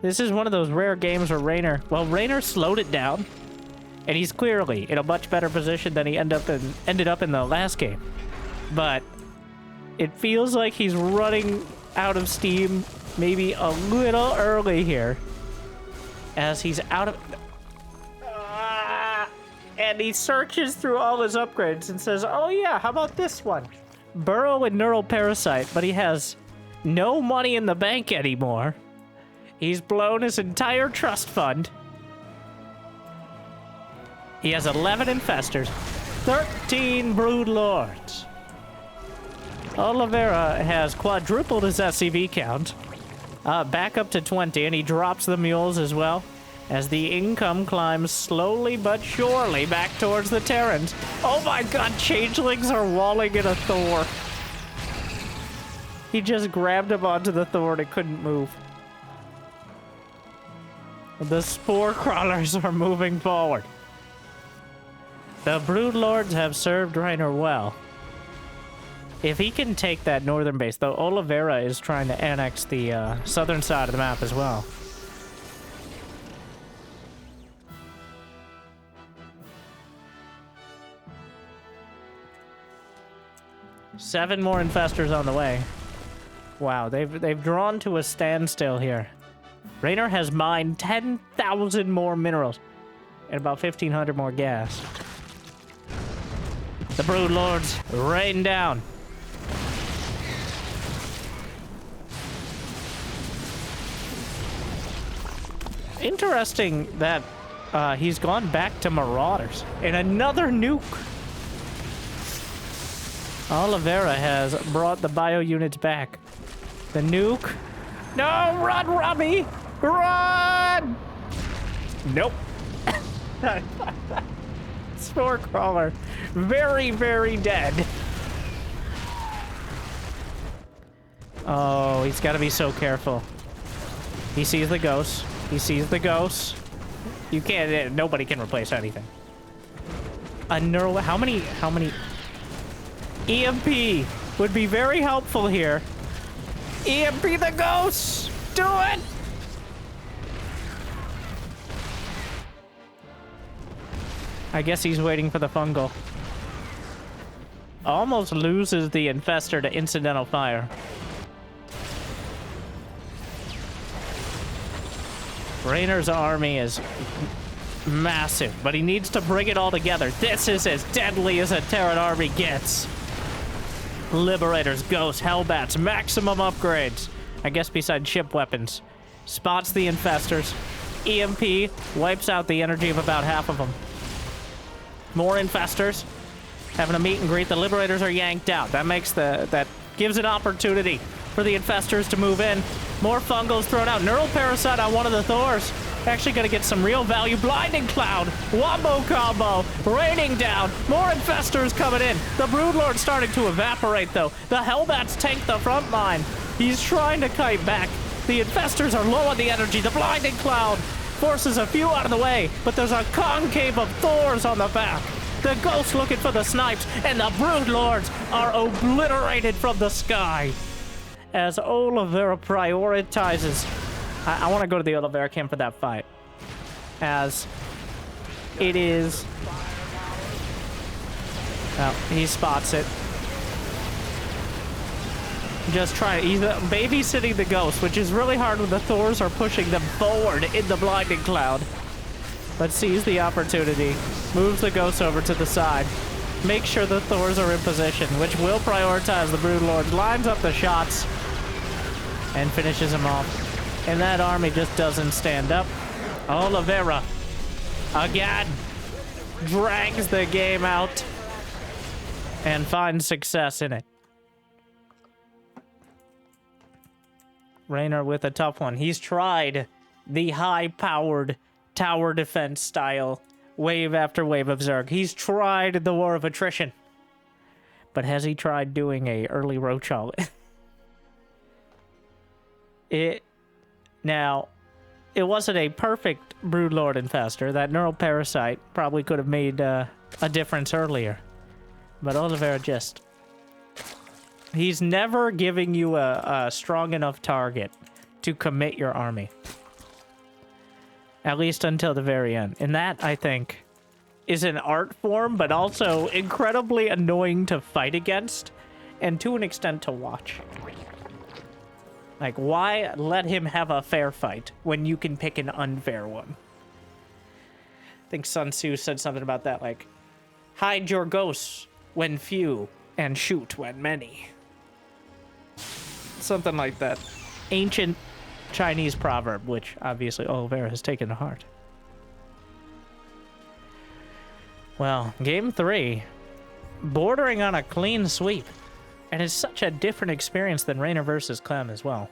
This is one of those rare games where Reynor... Well, Reynor slowed it down. And he's clearly in a much better position than he ended up in the last game. But It feels like he's running out of steam maybe a little early here. As he's out of... and he searches through all his upgrades and says, oh yeah, how about this one? Burrow and Neural Parasite, but he has no money in the bank anymore. He's blown his entire trust fund. He has 11 infestors, 13 brood lords. Oliveira has quadrupled his SCV count, back up to 20, and he drops the mules as well, as the income climbs slowly but surely back towards the Terrans. Oh my god, changelings are walling in a Thor. He just grabbed him onto the Thor and it couldn't move. The spore crawlers are moving forward. The brood lords have served Reynor well. If he can take that northern base, though, Oliveira is trying to annex the southern side of the map as well. Seven more infestors on the way. Wow, they've drawn to a standstill here. Reynor has mined 10,000 more minerals and about 1,500 more gas. The brood lords rain down. Interesting that he's gone back to Marauders. And another nuke. Oliveira has brought the bio units back. The nuke. No, run, Robbie! Run! Nope. Spore crawler. Very, very dead. Oh, he's got to be so careful. He sees the ghosts. He sees the ghosts. You can't... nobody can replace anything. A neural... How many... EMP would be very helpful here. EMP the ghosts! Do it! I guess he's waiting for the fungal. Almost loses the infestor to incidental fire. Reynor's army is massive, but he needs to bring it all together. This is as deadly as a Terran army gets. Liberators, ghosts, hellbats, maximum upgrades. I guess besides ship weapons. Spots the infestors. EMP wipes out the energy of about half of them. More infestors. Having a meet and greet. The liberators are yanked out. That makes that gives an opportunity for the infestors to move in. More fungals thrown out. Neural Parasite on one of the Thors. Actually gonna get some real value. Blinding Cloud. Wombo combo. Raining down. More infestors coming in. The Broodlord's starting to evaporate, though. The Hellbats tank the front line. He's trying to kite back. The infestors are low on the energy. The Blinding Cloud forces a few out of the way, but there's a concave of Thors on the back. The Ghosts looking for the snipes, and the Broodlords are obliterated from the sky. As Oliveira prioritizes... I want to go to the Oliveira camp for that fight. As it is... Oh, he spots it. Just trying... He's babysitting the Ghost, which is really hard when the Thors are pushing them forward in the Blinding Cloud. But sees the opportunity. Moves the Ghosts over to the side. Makes sure the Thors are in position, which will prioritize the Broodlords. Lines up the shots. And finishes them off. And that army just doesn't stand up. Oliveira, again, drags the game out and finds success in it. Reynor with a tough one. He's tried the high-powered tower defense style wave after wave of Zerg. He's tried the war of attrition. But has he tried doing a early roach haul? Now, it wasn't a perfect Broodlord infestor. That Neural Parasite probably could have made a difference earlier. But Oliveira just... He's never giving you a strong enough target to commit your army. At least until the very end. And that, I think, is an art form, but also incredibly annoying to fight against. and to an extent to watch. Like, why let him have a fair fight when you can pick an unfair one? I think Sun Tzu said something about that, like, hide your ghosts when few and shoot when many. Something like that. Ancient Chinese proverb, which obviously Oliveira has taken to heart. Well, game 3, bordering on a clean sweep. And it's such a different experience than Reynor versus Clem as well.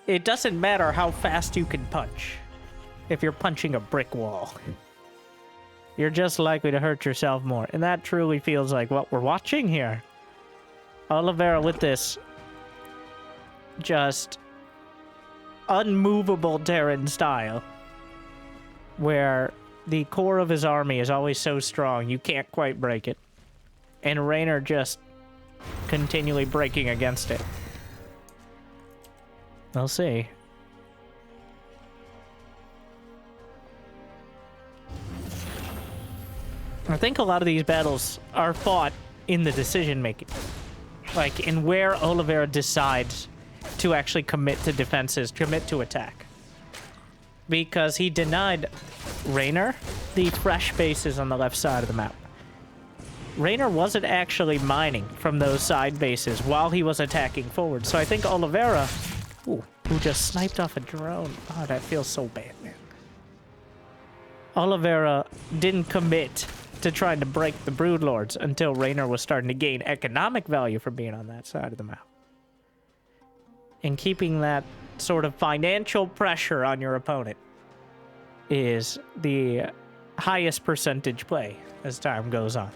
It doesn't matter how fast you can punch if you're punching a brick wall. You're just likely to hurt yourself more. And that truly feels like what we're watching here. Oliveira with this just unmovable Terran style, where the core of his army is always so strong you can't quite break it. And Reynor just continually breaking against it. We'll see. I think a lot of these battles are fought in the decision-making. Like, in where Oliveira decides to actually commit to defenses, commit to attack. Because he denied Reynor the fresh bases on the left side of the map. Reynor wasn't actually mining from those side bases while he was attacking forward. So I think Oliveira, who just sniped off a drone. Oh, that feels so bad, man. Oliveira didn't commit to trying to break the Broodlords until Reynor was starting to gain economic value from being on that side of the map. And keeping that sort of financial pressure on your opponent is the highest percentage play as time goes on.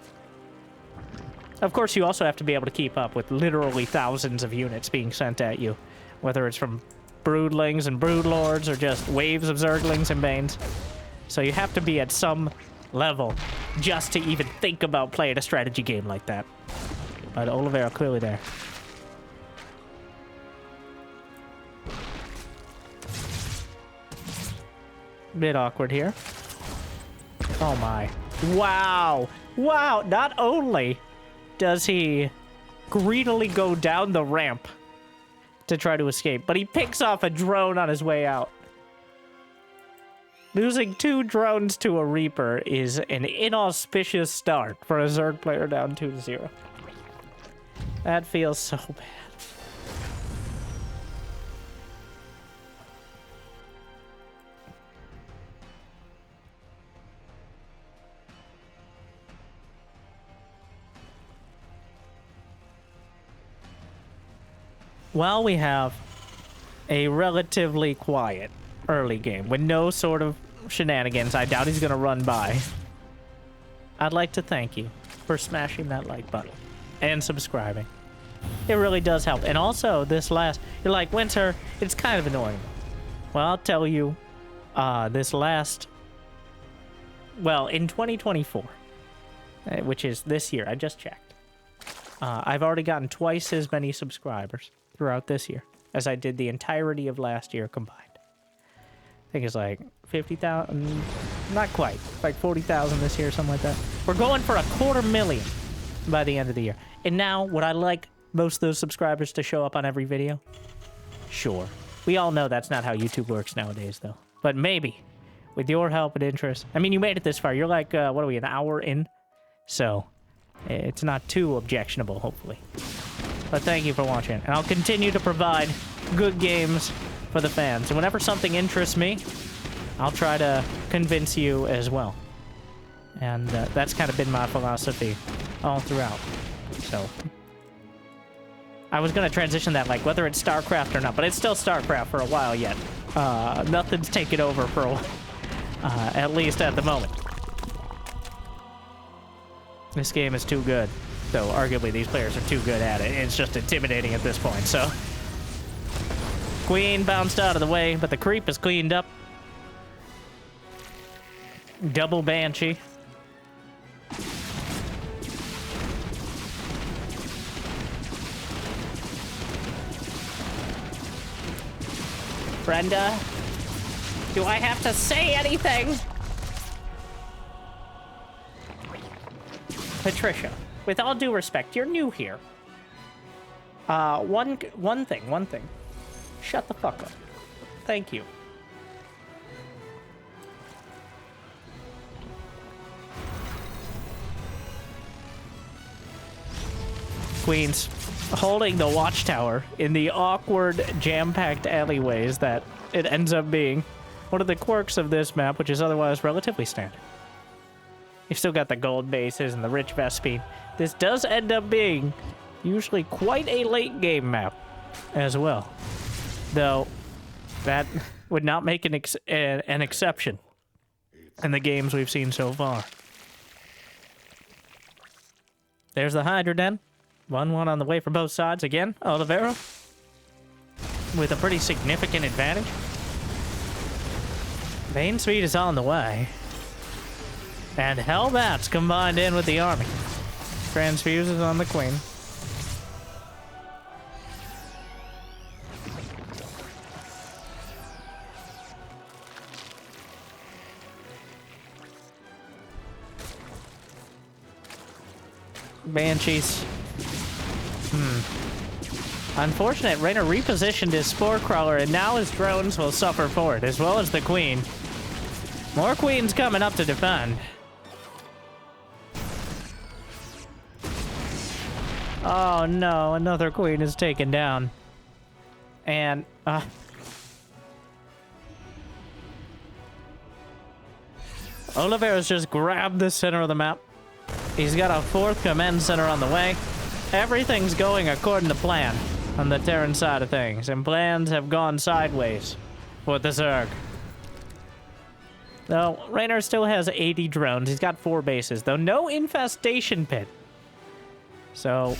Of course, you also have to be able to keep up with literally thousands of units being sent at you, whether it's from broodlings and broodlords or just waves of zerglings and banes. So you have to be at some level just to even think about playing a strategy game like that. But Oliveira clearly there. Bit awkward here. Oh my. Wow. Wow. Not only does he greedily go down the ramp to try to escape, but he picks off a drone on his way out. Losing 2 drones to a Reaper is an inauspicious start for a Zerg player down 2-0. That feels so bad. While we have a relatively quiet early game with no sort of shenanigans, I doubt he's going to run by, I'd like to thank you for smashing that like button and subscribing. It really does help. And also, this last... You're like, Winter, it's kind of annoying. Well, I'll tell you, this last... Well, in 2024, which is this year, I just checked, I've already gotten twice as many subscribers throughout this year as I did the entirety of last year combined. I think it's like 50,000, not quite, like 40,000 this year, something like that. We're going for 250,000 by the end of the year. And now, would I like most of those subscribers to show up on every video? Sure. We all know that's not how YouTube works nowadays, though. But maybe, with your help and interest. I mean, you made it this far. You're like, what are we, an hour in? So, it's not too objectionable, hopefully. But thank you for watching, and I'll continue to provide good games for the fans. And whenever something interests me, I'll try to convince you as well. And that's kind of been my philosophy all throughout. So, I was going to transition that, like, whether it's StarCraft or not, but it's still StarCraft for a while yet. Nothing's taken over for a while, at least at the moment. This game is too good. So, arguably, these players are too good at it. It's just intimidating at this point, so... Queen bounced out of the way, but the creep is cleaned up. Double Banshee. Brenda, do I have to say anything? Patricia. with all due respect, you're new here. One thing. Shut the fuck up. Thank you. Queens holding the watchtower in the awkward, jam-packed alleyways that it ends up being. One of the quirks of this map, which is otherwise relatively standard. You've still got the gold bases and the rich Vespine. This does end up being usually quite a late game map as well. Though, that would not make an exception in the games we've seen so far. There's the Hydra Den. 1-1 on the way for both sides. Again, Oliveira with a pretty significant advantage. Bane speed is on the way. And Hellbats combined in with the army. Transfuses on the Queen. Banshees. Unfortunate, Reynor repositioned his Spore Crawler, and now his drones will suffer for it, as well as the Queen. More Queens coming up to defend. Oh no, another Queen is taken down. And, Oliveira's just grabbed the center of the map. He's got a 4th command center on the way. Everything's going according to plan on the Terran side of things, and plans have gone sideways with the Zerg. Though, Reynor still has 80 drones. He's got 4 bases, though no infestation pit. So,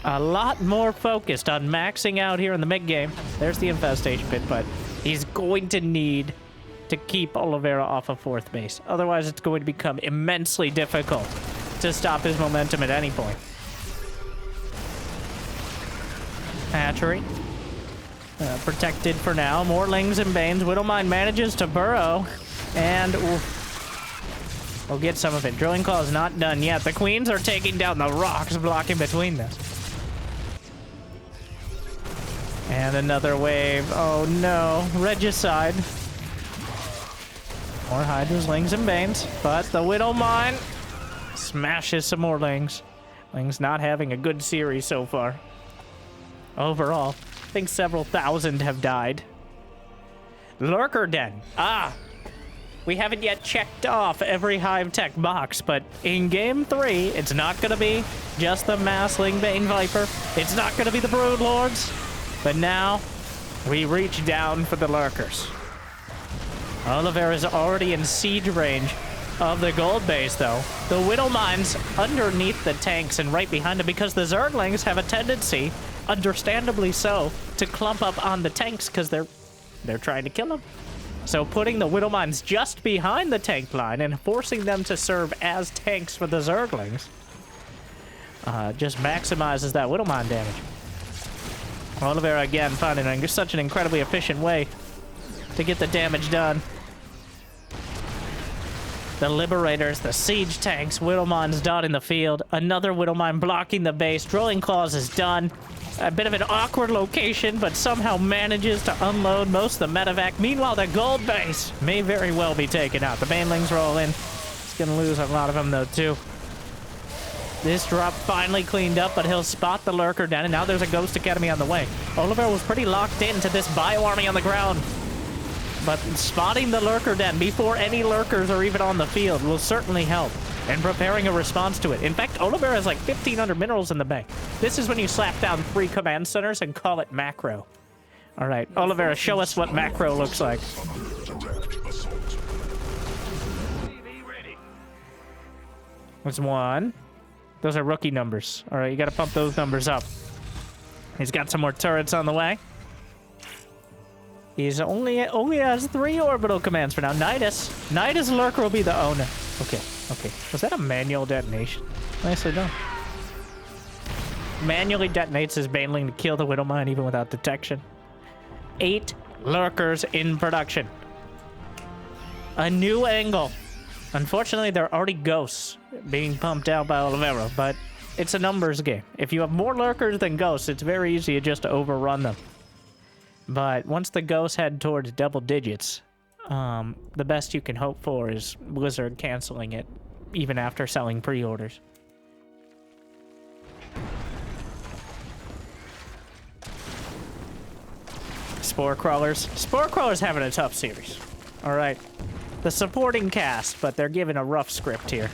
a lot more focused on maxing out here in the mid-game. There's the infestation pit, but he's going to need to keep Oliveira off of 4th base. Otherwise, it's going to become immensely difficult to stop his momentum at any point. Hatchery. Protected for now. Morlings and Banes. Widowmine manages to burrow. And we'll get some of it. Drilling Claw is not done yet. The Queens are taking down the rocks, blocking between this. And another wave. Oh no. Regicide. More Hydras, Lings, and Banes. But the Widowmine smashes some more Lings. Lings not having a good series so far. Overall, I think several thousand have died. Lurker Den. We haven't yet checked off every Hive Tech box, but in Game 3, it's not going to be just the Massling Bane Viper. It's not going to be the Brood Lords. But now, we reach down for the Lurkers. Oliveira is already in siege range of the gold base, though. The Widowmine's underneath the tanks and right behind him because the Zerglings have a tendency, understandably so, to clump up on the tanks because they're trying to kill them. So putting the Widowmines just behind the tank line and forcing them to serve as tanks for the Zerglings just maximizes that Widowmine damage. Oliveira again finding such an incredibly efficient way to get the damage done. The Liberators, the Siege Tanks, Widowmine's done in the field. Another Widowmine blocking the base. Drilling Claws is done. A bit of an awkward location, but somehow manages to unload most of the medevac. Meanwhile, the gold base may very well be taken out. The Banelings roll in. It's going to lose a lot of them, though, too. This drop finally cleaned up, but he'll spot the Lurker down, and now there's a Ghost Academy on the way. Oliveira was pretty locked into this bio army on the ground. But spotting the Lurker Den before any Lurkers are even on the field will certainly help in preparing a response to it. In fact, Oliveira has like 1,500 minerals in the bank. This is when you slap down 3 command centers and call it macro. All right, Oliveira, show us what macro looks like. That's 1. Those are rookie numbers. All right, you got to pump those numbers up. He's got some more turrets on the way. He's only has 3 orbital commands for now. Nidus Lurker will be the owner. Okay. Was that a manual detonation? Nicely done. Manually detonates his Baneling to kill the Widowmine even without detection. 8 Lurkers in production. A new angle. Unfortunately, there are already ghosts being pumped out by Oliveira, but it's a numbers game. If you have more lurkers than ghosts, it's very easy just to overrun them. But once the ghosts head towards double digits, the best you can hope for is Blizzard canceling it, even after selling pre-orders. Spore Crawlers. Spore Crawlers having a tough series. Alright. The supporting cast, but they're given a rough script here.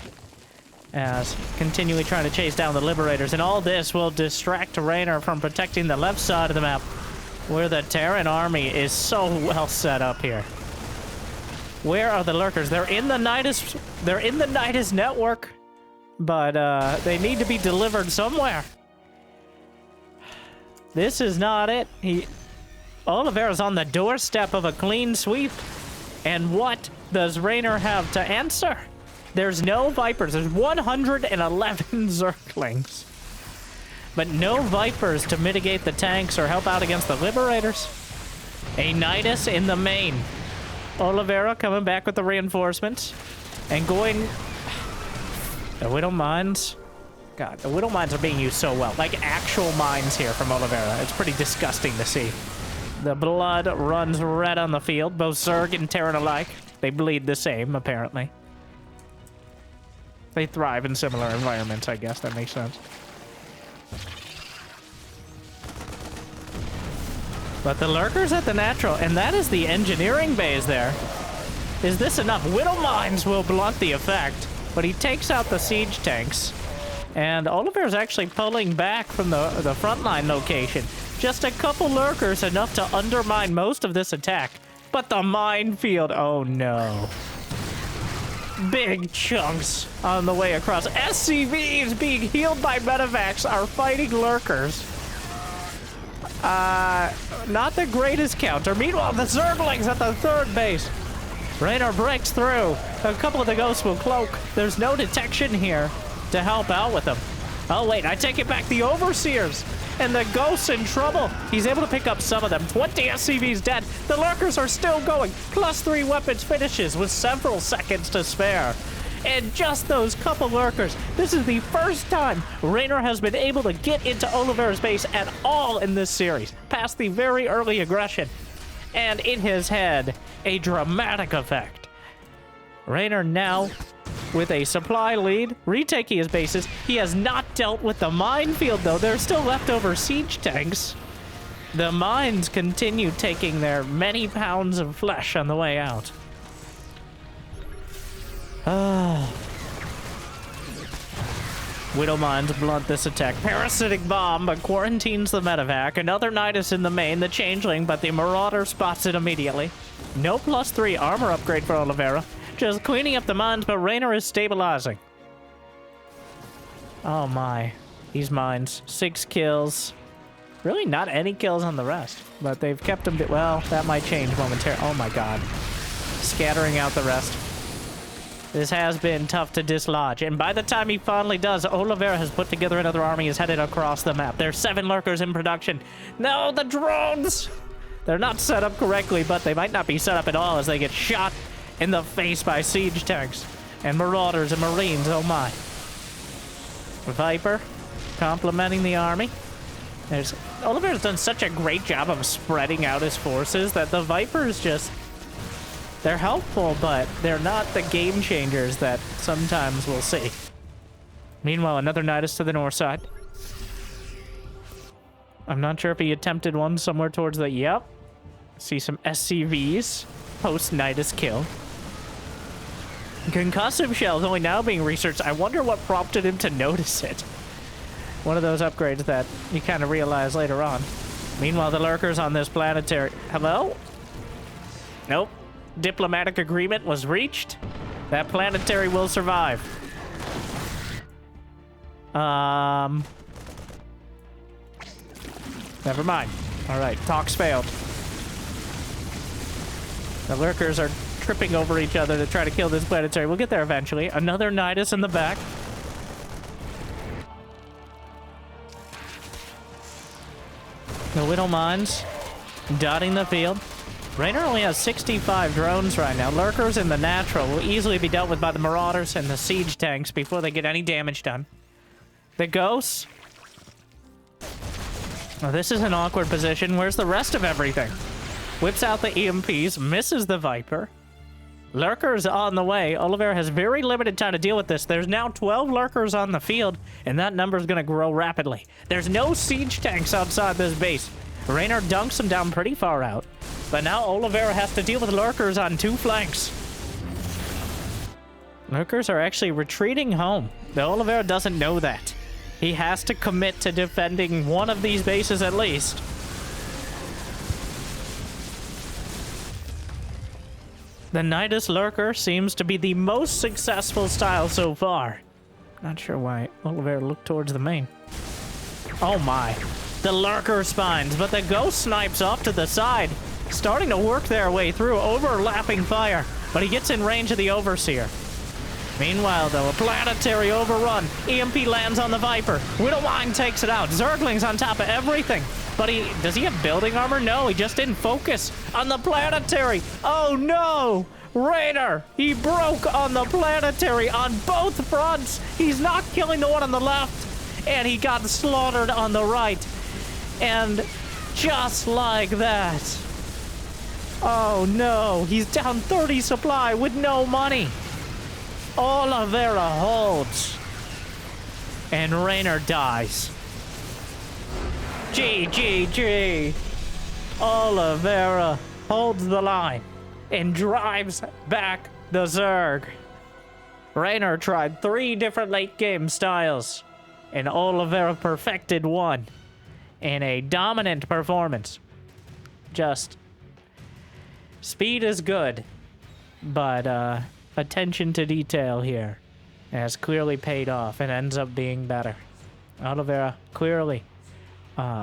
As continually trying to chase down the Liberators, and all this will distract Reynor from protecting the left side of the map, where the Terran army is so well set up here. Where are the Lurkers? They're in the Nidus network, but they need to be delivered somewhere. This is not it. Oliveira's on the doorstep of a clean sweep. And what does Reynor have to answer? There's no Vipers. There's 111 Zerglings. But no Vipers to mitigate the tanks or help out against the Liberators. A Nidus in the main. Oliveira coming back with the reinforcements. And going... The Widow Mines. God, the Widow Mines are being used so well. Like actual mines here from Oliveira. It's pretty disgusting to see. The blood runs red on the field, both Zerg and Terran alike. They bleed the same, apparently. They thrive in similar environments, I guess. That makes sense. But the Lurker's at the natural, and that is the engineering base there. Is this enough? Widow Mines will blunt the effect, but he takes out the siege tanks. And Oliveira's actually pulling back from the frontline location. Just a couple Lurkers enough to undermine most of this attack. But the minefield, oh no. Big chunks on the way across. SCVs being healed by medevacs are fighting Lurkers. Not the greatest counter. Meanwhile, the Zerglings at the third base. Reynor breaks through. A couple of the ghosts will cloak. There's no detection here to help out with them. Oh wait, I take it back. The Overseers and the ghosts in trouble. He's able to pick up some of them. 20 SCVs dead. The Lurkers are still going. +3 weapons finishes with several seconds to spare. And just those couple Lurkers. This is the first time Reynor has been able to get into Oliveira's base at all in this series, past the very early aggression. And in his head, a dramatic effect. Reynor now with a supply lead, retaking his bases. He has not dealt with the minefield, though. There's still leftover siege tanks. The mines continue taking their many pounds of flesh on the way out. Widow Mines blunt this attack. Parasitic Bomb, but quarantines the medevac. Another Nidus in the main, the Changeling, but the Marauder spots it immediately. No +3 armor upgrade for Oliveira. Just cleaning up the mines, but Reynor is stabilizing. Oh my. These mines. 6 kills. Really not any kills on the rest, but they've kept him... Well, that might change momentarily. Oh my god. Scattering out the rest. This has been tough to dislodge, and by the time he finally does, Oliveira has put together another army, is headed across the map. There's 7 Lurkers in production. No, the drones! They're not set up correctly, but they might not be set up at all as they get shot in the face by siege tanks and marauders and marines. Oh my. Viper complementing the army. Oliveira's done such a great job of spreading out his forces that the Vipers just... They're helpful, but they're not the game changers that sometimes we'll see. Meanwhile, another Nidus to the north side. I'm not sure if he attempted one somewhere towards the... Yep. See some SCVs post-Nidus kill. Concussive shells only now being researched. I wonder what prompted him to notice it. One of those upgrades that you kind of realize later on. Meanwhile, the Lurkers on this planetary... Hello? Nope. Diplomatic agreement was reached. That planetary will survive. Never mind. All right, talks failed. The Lurkers are tripping over each other to try to kill this planetary. We'll get there eventually. Another Nidus in the back. The Widow Mines dotting the field. Reynor only has 65 drones right now. Lurkers in the natural will easily be dealt with by the Marauders and the siege tanks before they get any damage done. The ghosts. Oh, this is an awkward position. Where's the rest of everything? Whips out the EMPs, misses the Viper. Lurkers on the way. Oliveira has very limited time to deal with this. There's now 12 Lurkers on the field, and that number is going to grow rapidly. There's no siege tanks outside this base. Reynor dunks them down pretty far out, but now Oliveira has to deal with Lurkers on 2 flanks. Lurkers are actually retreating home. The Oliveira doesn't know that. He has to commit to defending one of these bases at least. The Nidus Lurker seems to be the most successful style so far. Not sure why Oliveira looked towards the main. Oh my. The Lurker spines, but the Ghost snipes off to the side, starting to work their way through, overlapping fire, but he gets in range of the Overseer. Meanwhile, though, a planetary overrun. EMP lands on the Viper. Widowmine takes it out. Zergling's on top of everything. But does he have building armor? No, he just didn't focus on the planetary. Oh no! Reynor! He broke on the planetary on both fronts. He's not killing the one on the left, and he got slaughtered on the right. And just like that. Oh no, he's down 30 supply with no money. Oliveira holds. And Reynor dies. GGG. Oliveira holds the line and drives back the Zerg. Reynor tried 3 different late game styles, and Oliveira perfected one in a dominant performance. Just speed is good, but attention to detail here has clearly paid off and ends up being better. Oliveira clearly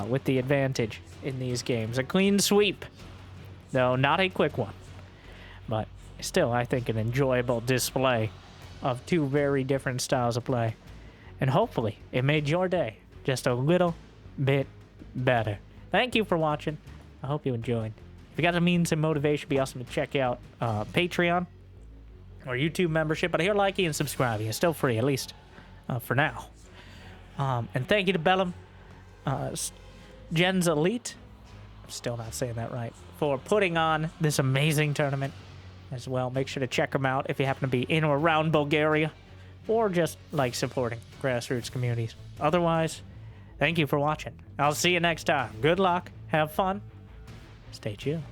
with the advantage in these games. A clean sweep, though not a quick one, but still I think an enjoyable display of 2 very different styles of play. And hopefully it made your day just a little bit better. Thank you for watching. I hope you enjoyed. If you got the means and motivation, it'd be awesome to check out Patreon or YouTube membership. But I hear liking and subscribing. It's still free, at least for now. And thank you to Bellum, Gens Elite, I'm still not saying that right, for putting on this amazing tournament as well. Make sure to check them out if you happen to be in or around Bulgaria, or just like supporting grassroots communities. Otherwise, thank you for watching. I'll see you next time. Good luck, have fun, stay chill.